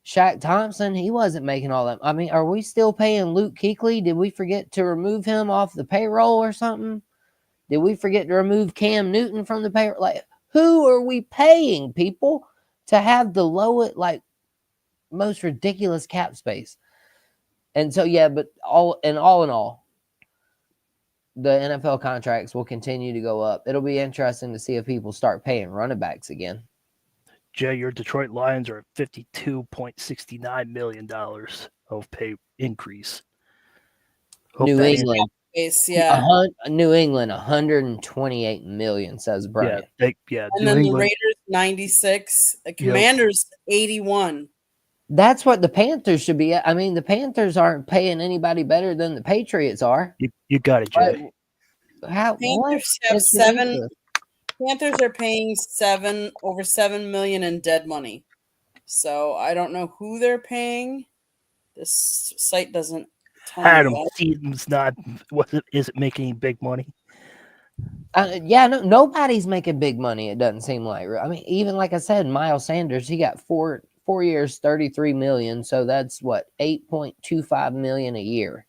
Shaq Thompson, he wasn't making all that. I mean, are we still paying Luke Kuechly? Did we forget to remove him off the payroll or something? Did we forget to remove Cam Newton from the payroll? Like, who are we paying, people, to have the lowest, like, most ridiculous cap space? And so, yeah, but all in all, the NFL contracts will continue to go up. It'll be interesting to see if people start paying running backs again. Jay, your Detroit Lions are at $52.69 million of pay increase. Hope New that England, Yeah. New England, 128 million, says Brian. And New then the England. Raiders 96, the Commanders 81. That's what the Panthers should be at. I mean, the Panthers aren't paying anybody better than the Patriots are. You got it, Jay. How? What? Panthers have It's 7. ridiculous. Panthers are paying over 7 million in dead money. So I don't know who they're paying. This site doesn't tell Adam me. Thiem's isn't making any big money. Yeah, no, nobody's making big money. It doesn't seem like. I mean, even like I said, Miles Sanders, he got 4 years, 33 million. So that's what, 8.25 million a year.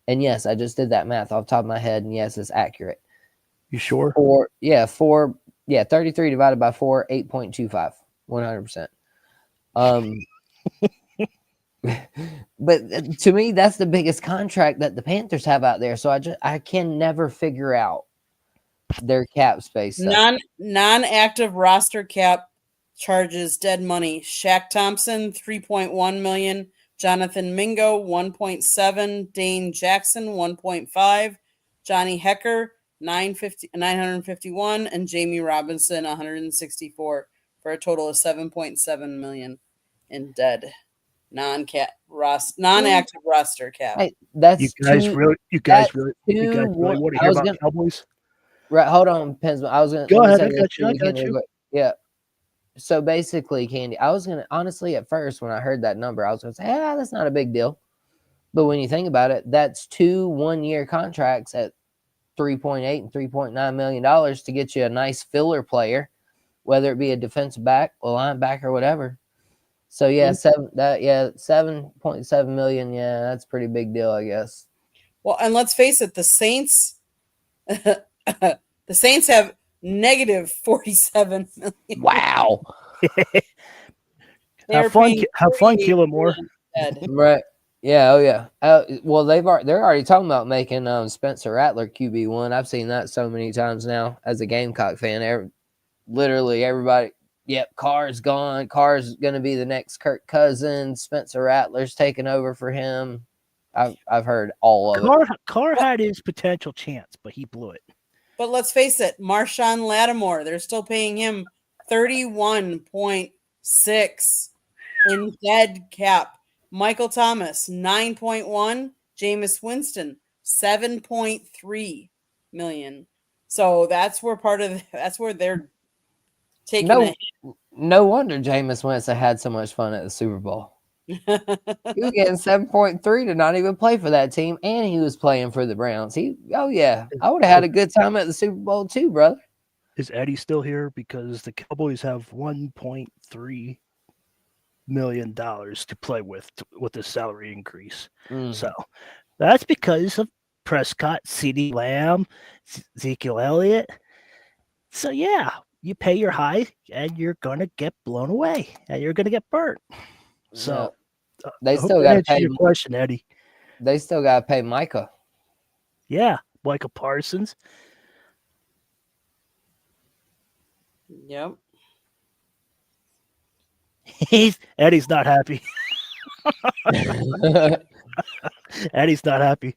And yes, I just did that math off the top of my head, and yes, it's accurate. You sure? 33 divided by 4, 8.25, 100%. But to me, that's the biggest contract that the Panthers have out there. So I can never figure out their cap space stuff. Non-active roster cap charges dead money. Shaq Thompson 3.1 million, Jonathan Mingo 1.7, Dane Jackson 1.5, Johnny Hecker 951, and Jamie Robinson 164 for a total of 7.7 million in dead non-active roster cap. Hey, that's You guys really want to hear about Cowboys? Right, hold on, Pensman. I was gonna Go ahead. I got you. Yeah. So basically, Candy, I was gonna honestly at first when I heard that number, I was gonna say, that's not a big deal. But when you think about it, that's 2 1-year contracts at $3.8 and $3.9 million to get you a nice filler player, whether it be a defensive back, a linebacker, or whatever. So yeah, 7.7 million. Yeah, that's a pretty big deal, I guess. Well, and let's face it, the Saints have negative 47 million. Wow. Have fun, Killamore. Right. Yeah. Oh yeah. Well, they're already talking about making Spencer Rattler QB1. I've seen that so many times now as a Gamecock fan. Literally everybody. Yep, Carr's gone. Carr's going to be the next Kirk Cousins. Spencer Rattler's taking over for him. I've heard all of it. Carr had his potential chance, but he blew it. But let's face it, Marshawn Lattimore, they're still paying him 31.6 in dead cap. Michael Thomas 9.1, Jameis Winston 7.3 million. So that's where they're taking it. No wonder Jameis Winston had so much fun at the Super Bowl. He was getting 7.3 to not even play for that team, and he was playing for the Browns. I would have had a good time at the Super Bowl too, brother. Is Eddie still here? Because the Cowboys have $1.3 million to play with the salary increase. So that's because of Prescott, CeeDee Lamb, Ezekiel Elliott. So yeah, you pay your high, and you're gonna get blown away, and you're gonna get burnt. So they still got to pay your question, Eddie. They still got to pay Micah. Yeah, Micah Parsons. Yep. Eddie's not happy. Eddie's not happy.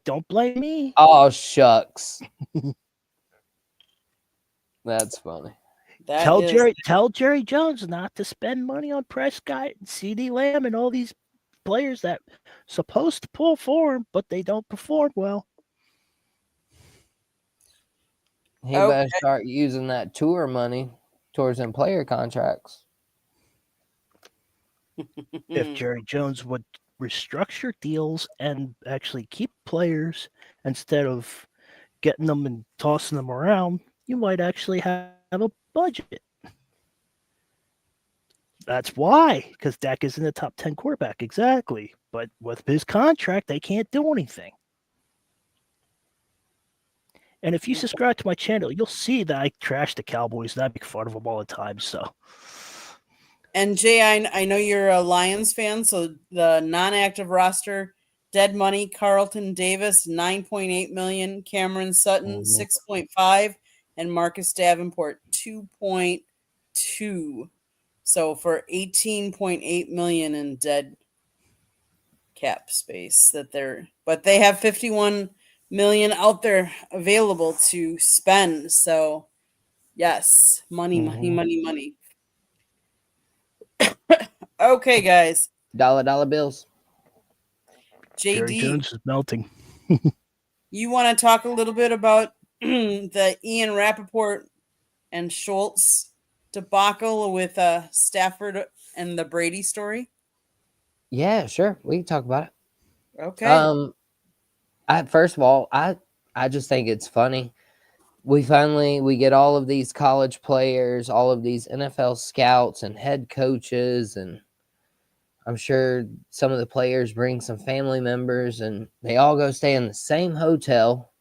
Don't blame me. Oh shucks. That's funny. Tell Jerry Jones not to spend money on Prescott and CeeDee Lamb and all these players that supposed to perform, but they don't perform well. He Okay. better start using that tour money towards them player contracts. If Jerry Jones would restructure deals and actually keep players instead of getting them and tossing them around, you might actually have a budget. That's why, because Dak isn't a top 10 quarterback, exactly. But with his contract, they can't do anything. And if you subscribe to my channel, you'll see that I trash the Cowboys and I make fun of them all the time. So, And Jay, I know you're a Lions fan, so the non-active roster: dead money, Carlton Davis 9.8 million, Cameron Sutton 6.5, and Marcus Davenport 2.2. So for 18.8 million in dead cap space but they have 51 million out there available to spend. So yes, money, money, money, money. Okay, guys. Dollar bills. Jerry JD, Jones is melting. you want to talk a little bit about the Ian Rappaport and Schultz debacle with Stafford and the Brady story? Yeah, sure. We can talk about it. Okay. First of all, I just think it's funny. We get all of these college players, all of these NFL scouts and head coaches, and I'm sure some of the players bring some family members, and they all go stay in the same hotel.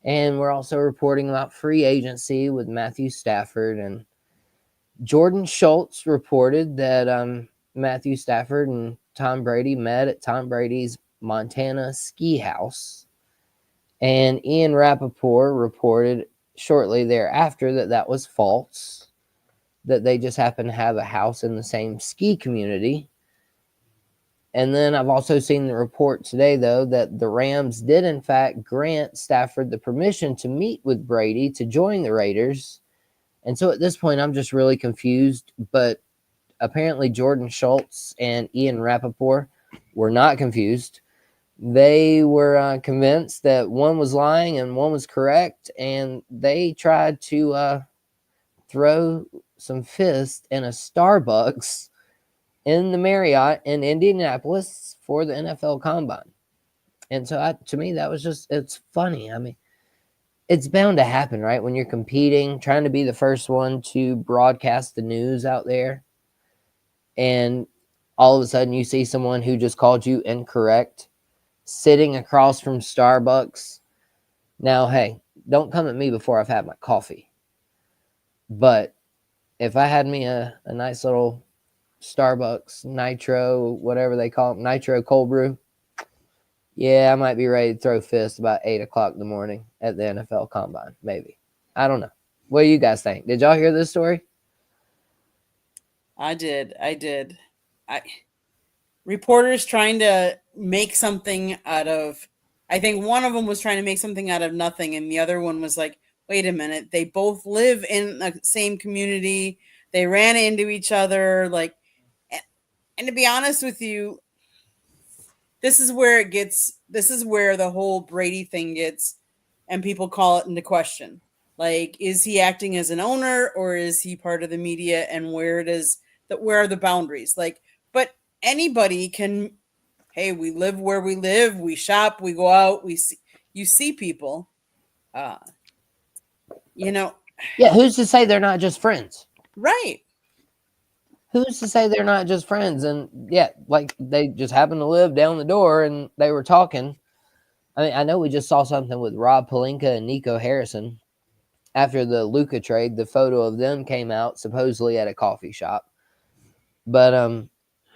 And we're also reporting about free agency with Matthew Stafford, and Jordan Schultz reported that Matthew Stafford and Tom Brady met at Tom Brady's Montana ski house. And Ian Rappaport reported shortly thereafter that that was false, that they just happened to have a house in the same ski community. And then I've also seen the report today, though, that the Rams did, in fact, grant Stafford the permission to meet with Brady to join the Raiders. And so at this point, I'm just really confused. But apparently Jordan Schultz and Ian Rappaport were not confused. They were convinced that one was lying and one was correct. And they tried to throw some fists in a Starbucks in the Marriott in Indianapolis for the NFL Combine. And so to me, that was it's funny. I mean, it's bound to happen, right? When you're competing, trying to be the first one to broadcast the news out there, and all of a sudden you see someone who just called you incorrect sitting across from Starbucks. Now, hey, don't come at me before I've had my coffee. But if I had me a nice little Starbucks Nitro, whatever they call it, Nitro cold brew, yeah, I might be ready to throw fists about 8 o'clock in the morning at the NFL Combine. Maybe. I don't know. What do you guys think? Did y'all hear this story? I did. Reporters trying to make something out of, I think one of them was trying to make something out of nothing, and the other one was like, wait a minute, they both live in the same community. They ran into each other. Like, and to be honest with you, this is where the whole Brady thing gets, and people call it into question. Like, is he acting as an owner or is he part of the media, and where are the boundaries? Like, but anybody can, hey, we live where we live, we shop, we go out, you see people. Yeah, who's to say they're not just friends? Right. Who's to say they're not just friends? And yeah, like they just happen to live down the door and they were talking. I mean, I know we just saw something with Rob Pelinka and Nico Harrison after the Luka trade. The photo of them came out supposedly at a coffee shop. But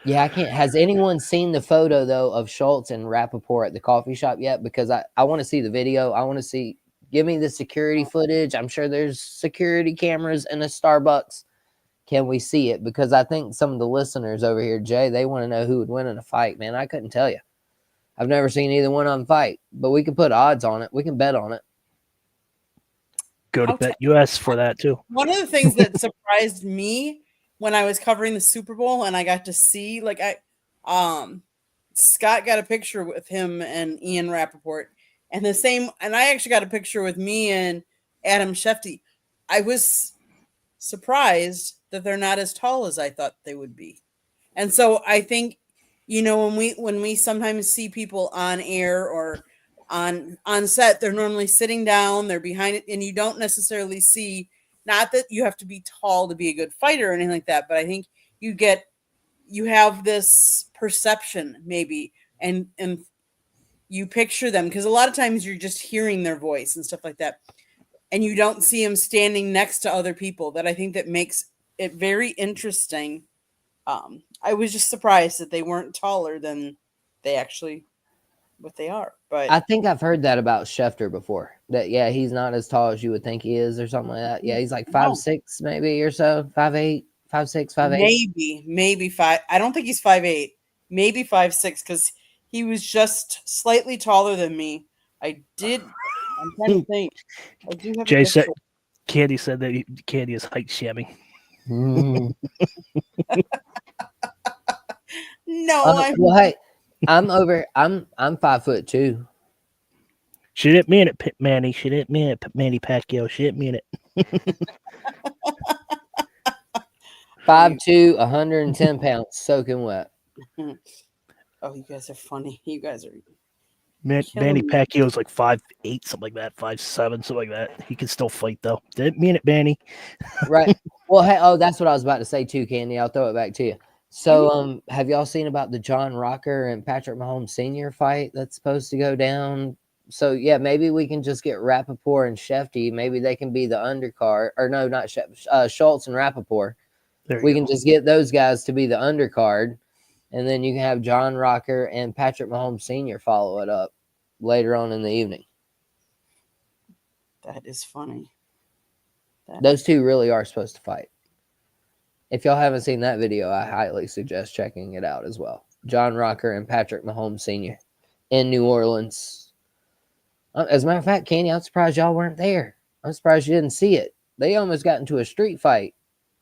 yeah, I can't. Has anyone seen the photo though of Schultz and Rappaport at the coffee shop yet? Because I want to see the video. I want to see. Give me the security footage. I'm sure there's security cameras in a Starbucks. Can we see it? Because I think some of the listeners over here, Jay, they want to know who would win in a fight. Man, I couldn't tell you. I've never seen either one of them fight, but we can put odds on it. We can bet on it. Go to BetUS for that too. One of the things that surprised me when I was covering the Super Bowl and I got to see, like, Scott got a picture with him and Ian Rappaport, and I actually got a picture with me and Adam Shefty. I was surprised that they're not as tall as I thought they would be. And so I think, when we sometimes see people on air or on set, they're normally sitting down, they're behind it, and you don't necessarily see, not that you have to be tall to be a good fighter or anything like that, but I think you have this perception maybe, and you picture them, because a lot of times you're just hearing their voice and stuff like that, and you don't see them standing next to other people. That I think that makes it very interesting. I was just surprised that they weren't taller than what they are. But I think I've heard that about Schefter before. That he's not as tall as you would think he is, or something like that. Yeah, he's like 5'6", maybe, or so, 5'8", 5'6", 5'8". Maybe 5. I don't think he's 5'8", maybe 5'6", because he was just slightly taller than me. I'm trying to think. I do have Jay a said, picture. Candy said that Candy is height shaming. No, well, hey, I'm 5'2". She didn't mean it, Manny. She didn't mean it, Manny Pacquiao. She didn't mean it. 5'2", 110 pounds, soaking wet. Oh, you guys are funny. You guys are. Manny Pacquiao is like 5'8", something like that, 5'7", something like that. He can still fight though. Didn't mean it, Manny. Right. Well, hey, that's what I was about to say too, Candy. I'll throw it back to you. So, have y'all seen about the John Rocker and Patrick Mahomes Sr. fight that's supposed to go down? So, yeah, maybe we can just get Rappaport and Shefty. Maybe they can be the undercard. Or no, not Schultz and Rappaport. We can just get those guys to be the undercard. And then you can have John Rocker and Patrick Mahomes Sr. follow it up later on in the evening. That is funny. Those two really are supposed to fight. If y'all haven't seen that video, I highly suggest checking it out as well. John Rocker and Patrick Mahomes Sr. in New Orleans. As a matter of fact, Kenny, I'm surprised y'all weren't there. I'm surprised you didn't see it. They almost got into a street fight.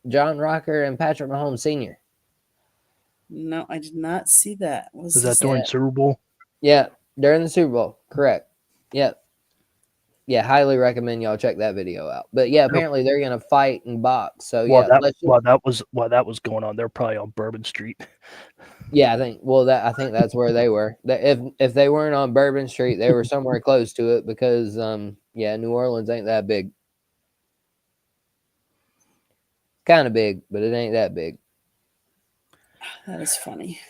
John Rocker and Patrick Mahomes Sr. No, I did not see that. Was that during Super Bowl? Yeah, during the Super Bowl. Correct. Yep. Yeah, highly recommend y'all check that video out. But yeah, apparently they're gonna fight and box. So while that was going on, they're probably on Bourbon Street. Yeah, I think that's where they were. If they weren't on Bourbon Street, they were somewhere close to it, because New Orleans ain't that big. Kind of big, but it ain't that big. That is funny.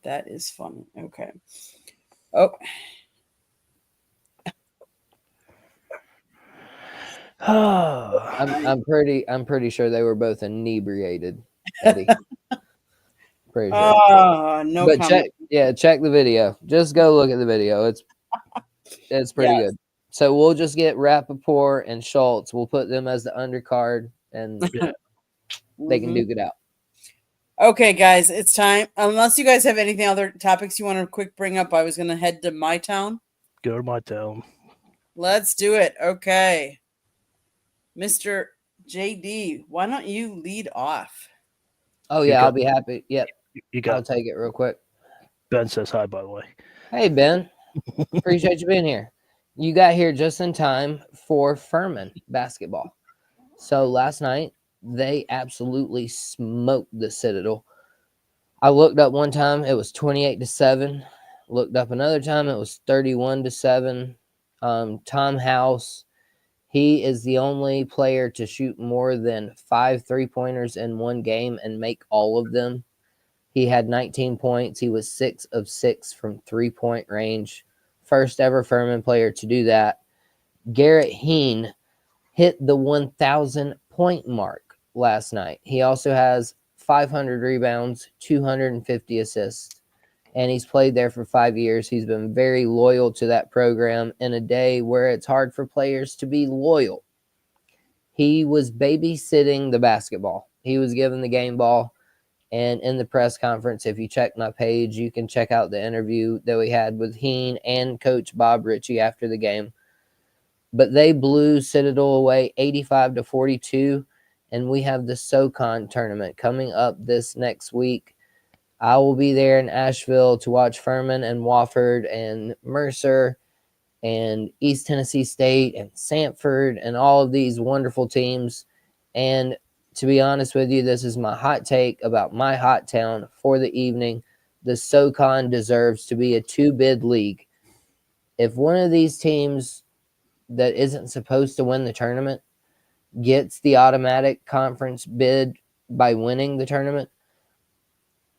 That is funny. Okay. Oh. I'm pretty sure they were both inebriated, Eddie. Pretty sure. No but comment. check the video. Just go look at the video. It's pretty good. So we'll just get Rappaport and Schultz. We'll put them as the undercard, and they can duke it out. Okay, guys, it's time. Unless you guys have anything other topics you want to quick bring up, I was going to head to my town. Go to my town. Let's do it. Okay. Mr. JD, why don't you lead off? Oh, yeah, I'll be happy. Yep. I'll take it real quick. Ben says hi, by the way. Hey, Ben. Appreciate you being here. You got here just in time for Furman basketball. So last night, they absolutely smoked the Citadel. I looked up one time, it was 28-7. Looked up another time, it was 31-7. Tom House, he is the only player to shoot more than 5 3-pointers in one game and make all of them. He had 19 points. He was 6 of 6 from 3-point range. First ever Furman player to do that. Garrett Heen hit the 1,000-point mark last night. He also has 500 rebounds, 250 assists, and he's played there for 5 years. He's been very loyal to that program in a day where it's hard for players to be loyal. He was babysitting the basketball. He was given the game ball, and in the press conference, if you check my page, you can check out the interview that we had with Heen and Coach Bob Ritchie after the game. But they blew Citadel away 85-42. And we have the SoCon tournament coming up this next week. I will be there in Asheville to watch Furman and Wofford and Mercer and East Tennessee State and Sanford and all of these wonderful teams. And to be honest with you, this is my hot take about my hot town for the evening. The SoCon deserves to be a 2-bid league. If one of these teams that isn't supposed to win the tournament gets the automatic conference bid by winning the tournament,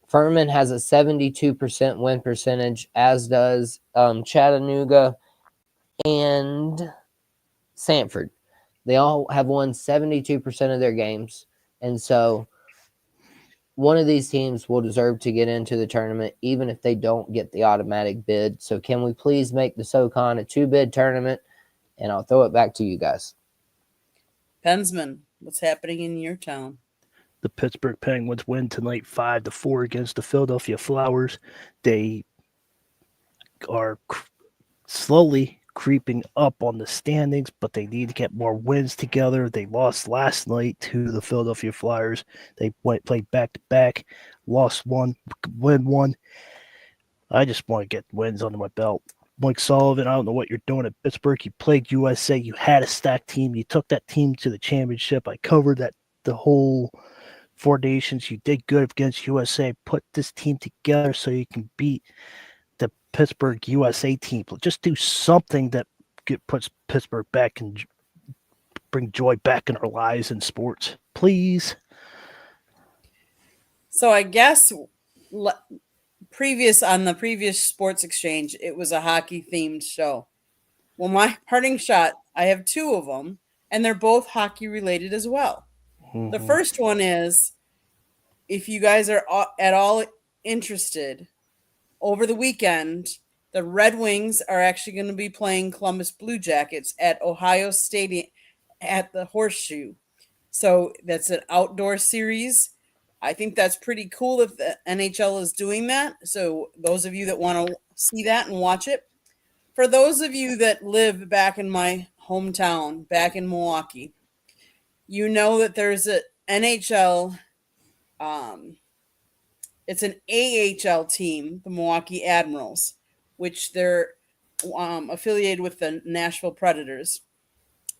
Furman has a 72% win percentage, as does Chattanooga and Sanford. They all have won 72% of their games. And so one of these teams will deserve to get into the tournament, even if they don't get the automatic bid. So can we please make the SoCon a 2-bid tournament? And I'll throw it back to you guys. Pensman, what's happening in your town? The Pittsburgh Penguins win tonight 5-4 against the Philadelphia Flyers. They are slowly creeping up on the standings, but they need to get more wins together. They lost last night to the Philadelphia Flyers. They played back-to-back, lost one, win one. I just want to get wins under my belt. Mike Sullivan, I don't know what you're doing at Pittsburgh. You played USA. You had a stacked team. You took that team to the championship. I covered the whole 4 nations. You did good against USA. Put this team together so you can beat the Pittsburgh USA team. Just do something that puts Pittsburgh back and bring joy back in our lives in sports, please. So I guess on the previous Sports Exchange, it was a hockey themed show. Well, my parting shot, I have 2 of them, and they're both hockey related as well. Mm-hmm. The first one is, if you guys are at all interested, over the weekend, the Red Wings are actually going to be playing Columbus Blue Jackets at Ohio Stadium at the Horseshoe. So that's an outdoor series. I think that's pretty cool if the NHL is doing that. So those of you that want to see that and watch it. For those of you that live back in my hometown, back in Milwaukee, you know that there's an NHL, it's an AHL team, the Milwaukee Admirals, which they're affiliated with the Nashville Predators.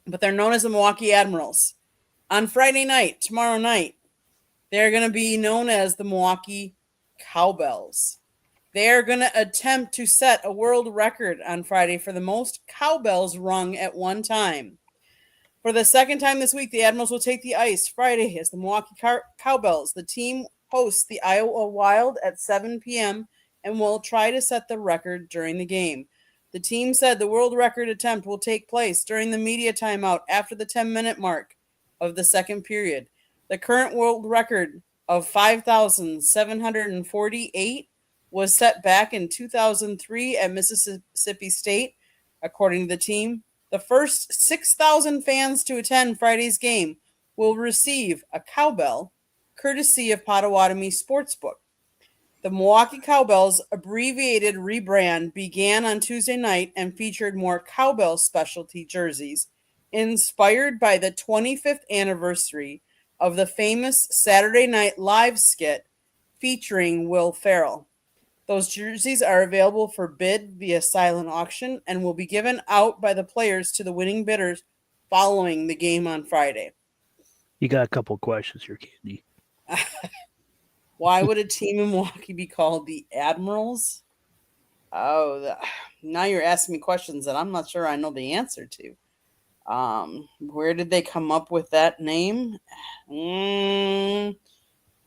But they're known as the Milwaukee Admirals. On Friday night, tomorrow night, they're going to be known as the Milwaukee Cowbells. They're going to attempt to set a world record on Friday for the most cowbells rung at one time. For the second time this week, the Admirals will take the ice Friday as the Milwaukee Cowbells. The team hosts the Iowa Wild at 7 p.m. and will try to set the record during the game. The team said the world record attempt will take place during the media timeout after the 10-minute mark of the second period. The current world record of 5,748 was set back in 2003 at Mississippi State, according to the team. The first 6,000 fans to attend Friday's game will receive a cowbell, courtesy of Potawatomi Sportsbook. The Milwaukee Cowbells abbreviated rebrand began on Tuesday night and featured more cowbell specialty jerseys, inspired by the 25th anniversary of the famous Saturday Night Live skit featuring Will Ferrell. Those jerseys are available for bid via silent auction and will be given out by the players to the winning bidders following the game on Friday. You got a couple questions here, Candy. Why would a team in Milwaukee be called the Admirals? Oh, now you're asking me questions that I'm not sure I know the answer to. Where did they come up with that name?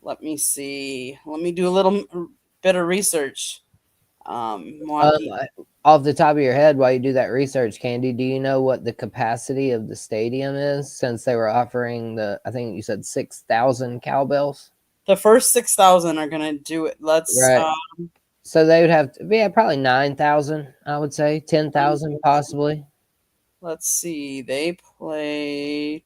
Let me see. Let me do a little bit of research. Milwaukee. Off the top of your head, while you do that research, Candy, do you know what the capacity of the stadium is? Since they were offering I think you said 6,000 cowbells. The first 6,000 are gonna do it. Right. So they would have probably 9,000. I would say 10,000 possibly. Let's see. They play.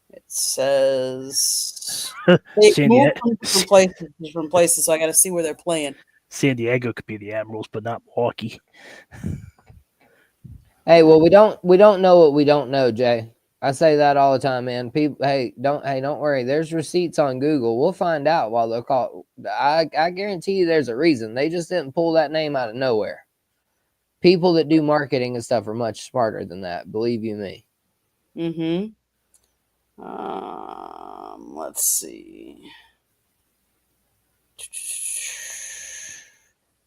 It says they moved from different places, so I got to see where they're playing. San Diego could be the Admirals, but not Milwaukee. Hey, well, we don't know what we don't know, Jay. I say that all the time, man. People, don't worry. There's receipts on Google. We'll find out while they'll call. I guarantee you, there's a reason. They just didn't pull that name out of nowhere. People that do marketing and stuff are much smarter than that. Believe you me. Mm-hmm. Let's see.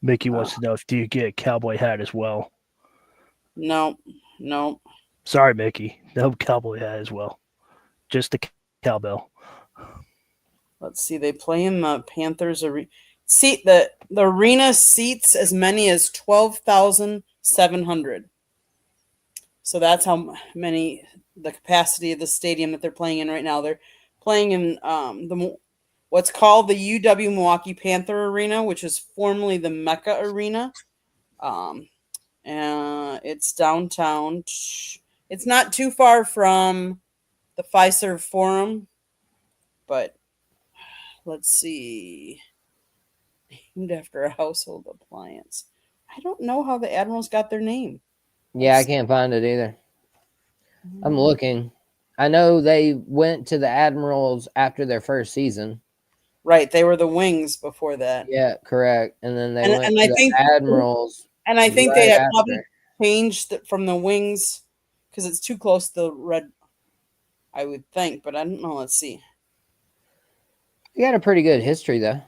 Mickey wants to know if do you get a cowboy hat as well? No. Sorry, Mickey. No cowboy hat as well. Just the cowbell. Let's see. They play in the Panthers arena. The arena seats as many as 12,700. So that's how many the capacity of the stadium that they're playing in right now. They're playing in what's called the UW Milwaukee Panther Arena, which is formerly the Mecca Arena. And it's downtown. It's not too far from the Fiserv Forum, but let's see. Named after a household appliance. I don't know how the Admirals got their name. Yeah, I can't find it either. I'm looking. I know they went to the Admirals after their first season. Right, they were the Wings before that. Yeah, correct. And then they went to I the think Admirals. And I think right they have after. probably changed from the Wings because it's too close to the Red. I would think, but I don't know. Let's see. They got a pretty good history, though.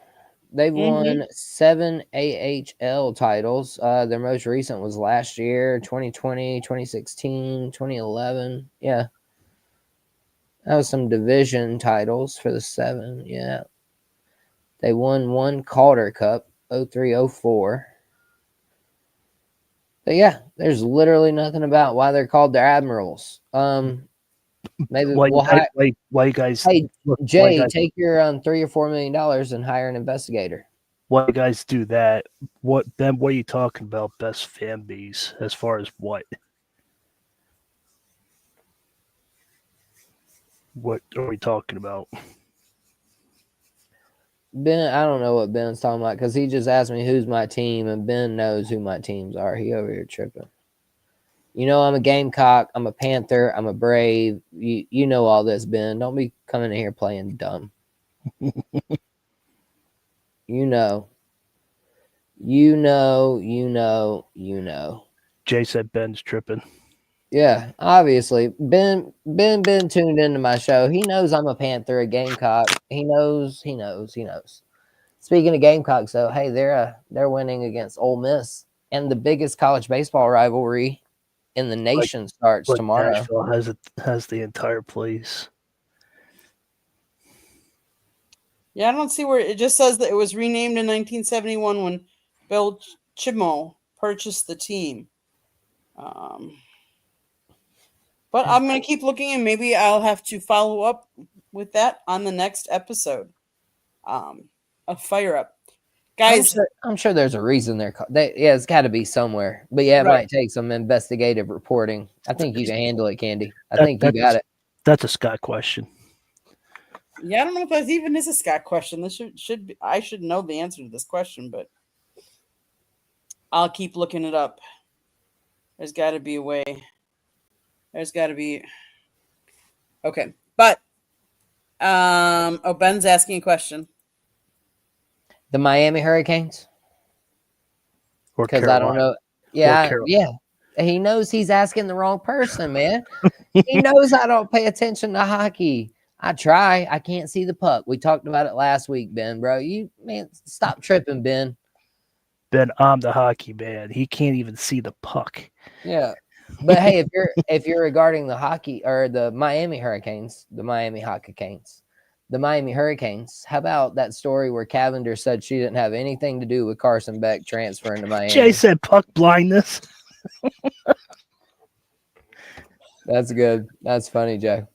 They've Mm-hmm. won 7 AHL titles. Their most recent was last year, 2020, 2016, 2011. Yeah. That was some division titles for the 7. Yeah. They won 1 Calder Cup, 03-04. But yeah, there's literally nothing about why they're called the Admirals. Maybe Why we'll you guys? Hey, look, Jay, why guys, take your $3 or $4 million and hire an investigator. why you guys do that? What are you talking about? Best fan base as far as what? What are we talking about? Ben, I don't know what Ben's talking about because he just asked me who's my team, and Ben knows who my teams are. He over here tripping. You know, I'm a Gamecock. I'm a Panther. I'm a Brave. You know all this, Ben. Don't be coming in here playing dumb. You know. Jay said Ben's tripping. Yeah, obviously. Ben tuned into my show. He knows I'm a Panther, a Gamecock. He knows. Speaking of Gamecocks, though, hey, they're winning against Ole Miss, and the biggest college baseball rivalry in the nation starts tomorrow. Nashville has the entire place. Yeah, I don't see where it just says that it was renamed in 1971 when Bill Chimo purchased the team. But I'm going to keep looking, and maybe I'll have to follow up with that on the next episode of Fire Up. Guys, I'm sure there's a reason it's got to be somewhere. But yeah, it might take some investigative reporting. I think you can handle it, Candy. I think you got it. That's a Scott question. Yeah, I don't know if that even is a Scott question. This should be, I should know the answer to this question, but I'll keep looking it up. There's got to be a way. There's got to be. Okay, but Ben's asking a question. The Miami Hurricanes? Because I don't know. Yeah. He knows he's asking the wrong person, man. He knows I don't pay attention to hockey. I try. I can't see the puck. We talked about it last week, Ben, bro. Stop tripping, Ben. Ben, I'm the hockey man. He can't even see the puck. Yeah. But hey, if you're regarding the hockey or the Miami Hurricanes, the Miami Hockey Canes, the Miami Hurricanes, how about that story where Cavendish said she didn't have anything to do with Carson Beck transferring to Miami? Jay said puck blindness. That's good. That's funny, Joe.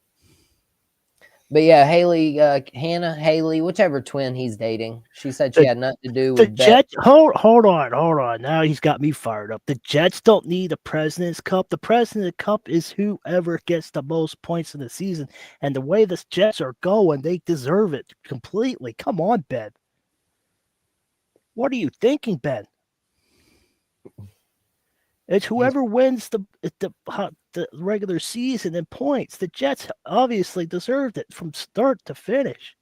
But yeah, Haley, whichever twin he's dating, she said she had nothing to do with the Jets. Hold on. Now he's got me fired up. The Jets don't need a President's Cup. The President's Cup is whoever gets the most points in the season. And the way the Jets are going, they deserve it completely. Come on, Ben. What are you thinking, Ben? It's whoever wins the regular season in points. The Jets obviously deserved it from start to finish.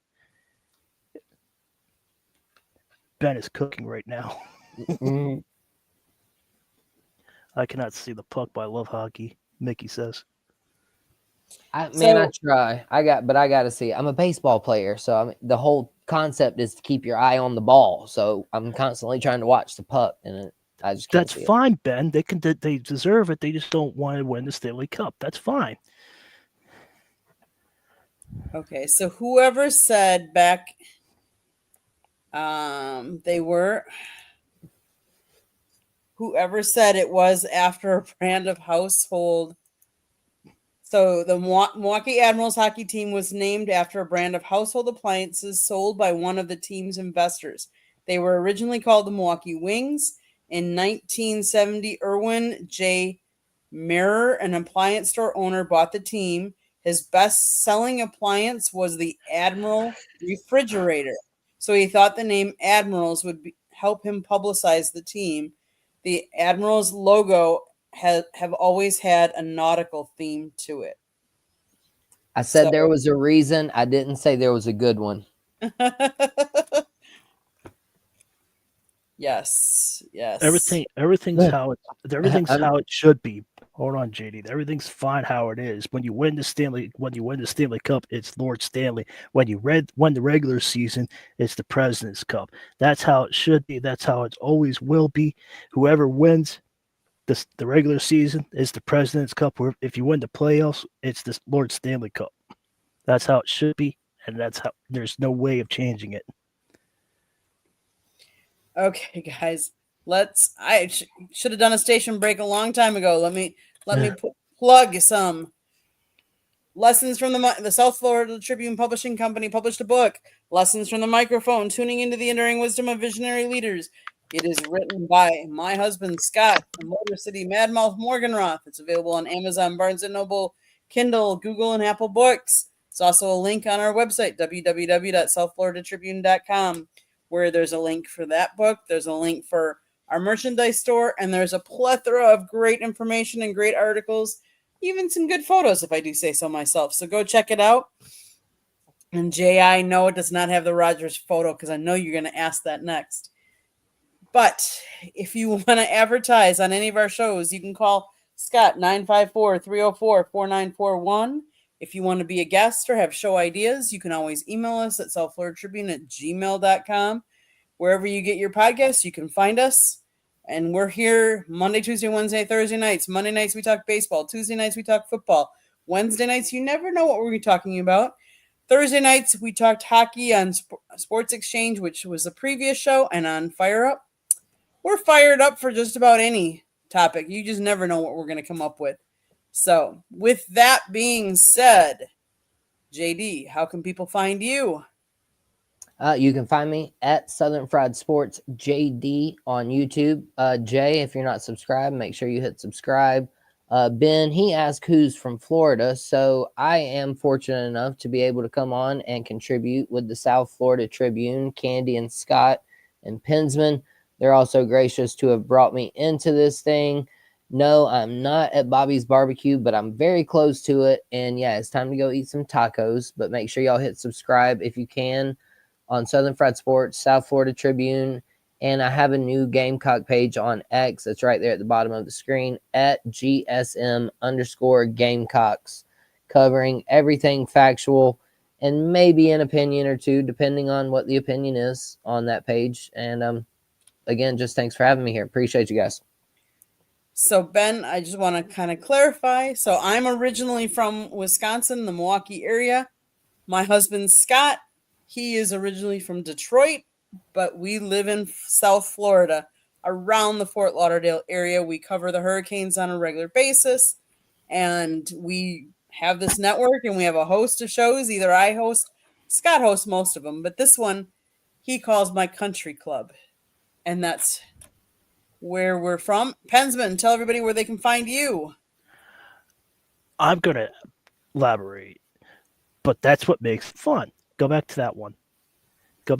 Ben is cooking right now. Mhm. I cannot see the puck, but I love hockey. Mickey says. I So try. I got to see. I'm a baseball player, so the whole concept is to keep your eye on the ball. So I'm constantly trying to watch the puck, and I just can't That's see it. fine, Ben. They deserve it. They just don't want to win the Stanley Cup. That's fine. okay, so whoever said back, they were whoever said it was after a brand of household. So the Milwaukee Admirals hockey team was named after a brand of household appliances sold by one of the team's investors. They were originally called the Milwaukee Wings. In 1970, Irwin J. Mirror, an appliance store owner, bought the team. His best-selling appliance was the Admiral refrigerator. So he thought the name Admirals would help him publicize the team. The Admirals logo have always had a nautical theme to it. I said So there was a reason. I didn't say there was a good one. yes, yes. Everything's I'm, how it should be. Hold on, JD. Everything's fine how it is. When you win the Stanley Cup, it's Lord Stanley. When you win the regular season, it's the President's Cup. That's how it should be. That's how it always will be. Whoever wins the regular season is the President's Cup. Where if you win the playoffs, it's the Lord Stanley Cup. That's how it should be, and that's how there's no way of changing it. Okay, guys. I should have done a station break a long time ago. Let me plug some lessons from the South Florida Tribune Publishing Company published a book, Lessons from the Microphone, Tuning into the Enduring Wisdom of Visionary Leaders. It is written by my husband, Scott, the Motor City Madmouth Morganroth. It's available on Amazon, Barnes & Noble, Kindle, Google, and Apple Books. It's also a link on our website, www.southfloridatribune.com, where there's a link for that book. There's a link for our merchandise store, and there's a plethora of great information and great articles, even some good photos, if I do say so myself. So go check it out. And Jay, I know it does not have the Rogers photo because I know you're going to ask that next. But if you want to advertise on any of our shows, you can call Scott 954-304-4941. If you want to be a guest or have show ideas, you can always email us at southfloridatribune@gmail.com. Wherever you get your podcasts, you can find us. And we're here Monday, Tuesday, Wednesday, Thursday nights. Monday nights, we talk baseball. Tuesday nights, we talk football. Wednesday nights, you never know what we're talking about. Thursday nights, we talked hockey on Sports Exchange, which was the previous show, and on Fire Up. We're fired up for just about any topic. You just never know what we're going to come up with. So, with that being said, JD, how can people find you? You can find me at Southern Fried Sports JD on YouTube. Jay, if you're not subscribed, make sure you hit subscribe. Ben, he asked who's from Florida. So I am fortunate enough to be able to come on and contribute with the South Florida Tribune, Candy and Scott and Pensman. They're also gracious to have brought me into this thing. No, I'm not at Bobby's Barbecue, but I'm very close to it. And yeah, it's time to go eat some tacos. But make sure y'all hit subscribe if you can on Southern Fried Sports, South Florida Tribune, and I have a new Gamecock page on X. That's right there at the bottom of the screen at GSM_Gamecocks, covering everything factual and maybe an opinion or two, depending on what the opinion is on that page. And again, just thanks for having me here. Appreciate you guys. So, Ben, I just want to kind of clarify. So, I'm originally from Wisconsin, the Milwaukee area. My husband, Scott, he is originally from Detroit, but we live in South Florida, around the Fort Lauderdale area. We cover the Hurricanes on a regular basis, and we have this network, and we have a host of shows. Either I host, Scott hosts most of them, but this one he calls my country club, and that's where we're from. Pensman, tell everybody where they can find you. I'm going to elaborate, but that's what makes it fun. Go back to that one. But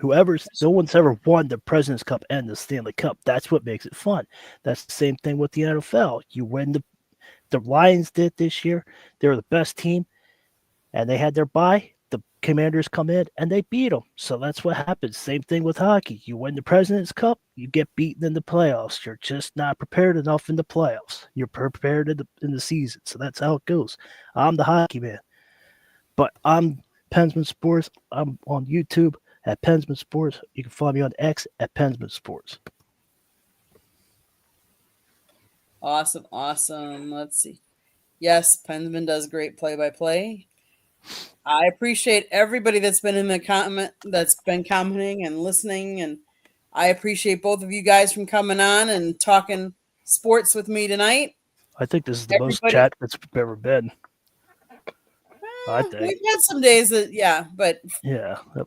No one's ever won the President's Cup and the Stanley Cup. That's what makes it fun. That's the same thing with the NFL. You win the Lions did this year. They were the best team, and they had their bye. The Commanders come in and they beat them. So that's what happens. Same thing with hockey. You win the President's Cup, you get beaten in the playoffs. You're just not prepared enough in the playoffs. You're prepared in the season. So that's how it goes. I'm the hockey man, but I'm Pensman Sports. I'm on YouTube at Pensman Sports. You can follow me on X at Pensman Sports. Awesome. Let's see. Yes, Pensman does great play-by-play. I appreciate everybody that's been in the comment, that's been commenting and listening, and I appreciate both of you guys from coming on and talking sports with me tonight. I think this is the most chat that's ever been. I think we've had some days that, but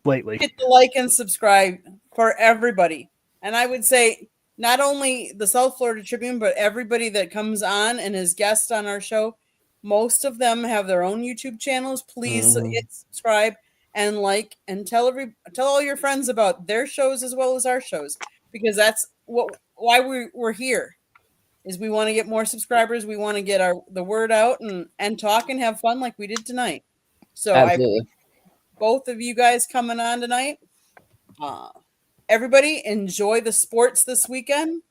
lately. Hit the like and subscribe for everybody, and I would say not only the South Florida Tribune, but everybody that comes on and is guest on our show. Most of them have their own YouTube channels. Please hit subscribe and like, and tell all your friends about their shows as well as our shows, because that's why we're here. Is we want to get more subscribers. We want to get the word out and talk and have fun like we did tonight. So both of you guys coming on tonight. Everybody enjoy the sports this weekend.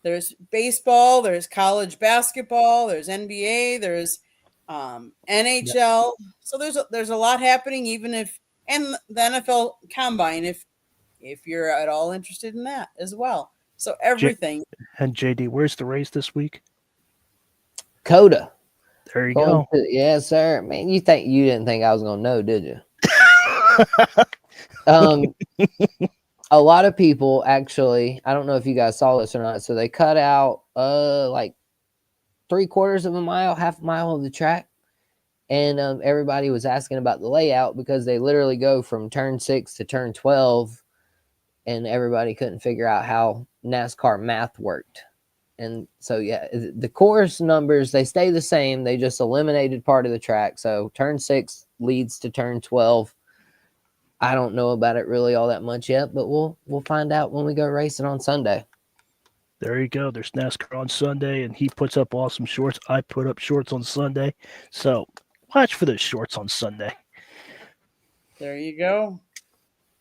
There's baseball, there's college basketball, there's NBA, there's NHL. So there's a lot happening, and the NFL Combine if you're at all interested in that as well. So everything. And JD, where's the race this week? Coda. There you go. Yes, sir. Man, you didn't think I was gonna know, did you? A lot of people actually, I don't know if you guys saw this or not, so they cut out like 3/4 of a mile, half a mile of the track, and everybody was asking about the layout because they literally go from turn 6 to turn 12, and everybody couldn't figure out how NASCAR math worked. And so the course numbers, they stay the same, they just eliminated part of the track. So turn 6 leads to turn 12. I don't know about it really all that much yet, but we'll find out when we go racing on Sunday. There you go. There's NASCAR on Sunday, and he puts up awesome shorts. I put up shorts on Sunday. So watch for those shorts on Sunday. There you go.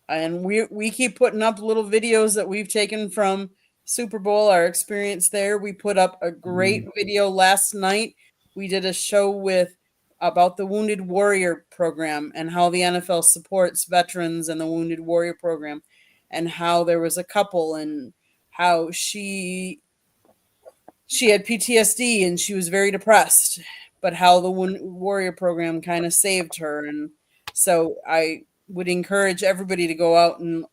And we keep putting up little videos that we've taken from Super Bowl, our experience there. We put up a great video last night. We did a show about the Wounded Warrior program and how the NFL supports veterans and the Wounded Warrior program, and how there was a couple and how she had PTSD and she was very depressed, but how the Wounded Warrior program kind of saved her. And so I would encourage everybody to go out and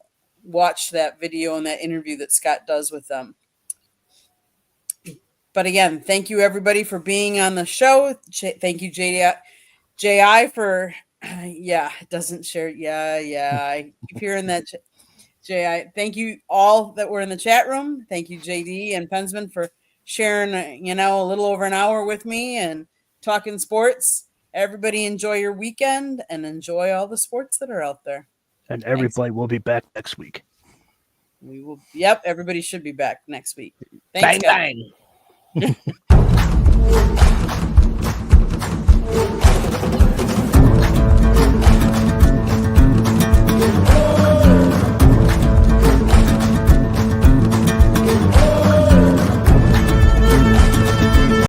watch that video and that interview that Scott does with them. But again, thank you everybody for being on the show. Thank you, JI, for it doesn't share. I keep hearing that. JI, thank you all that were in the chat room. Thank you, JD and Pensman, for sharing a little over an hour with me and talking sports. Everybody enjoy your weekend and enjoy all the sports that are out there. And everybody will be back next week. We will. Yep, everybody should be back next week. Thanks, bang, bang.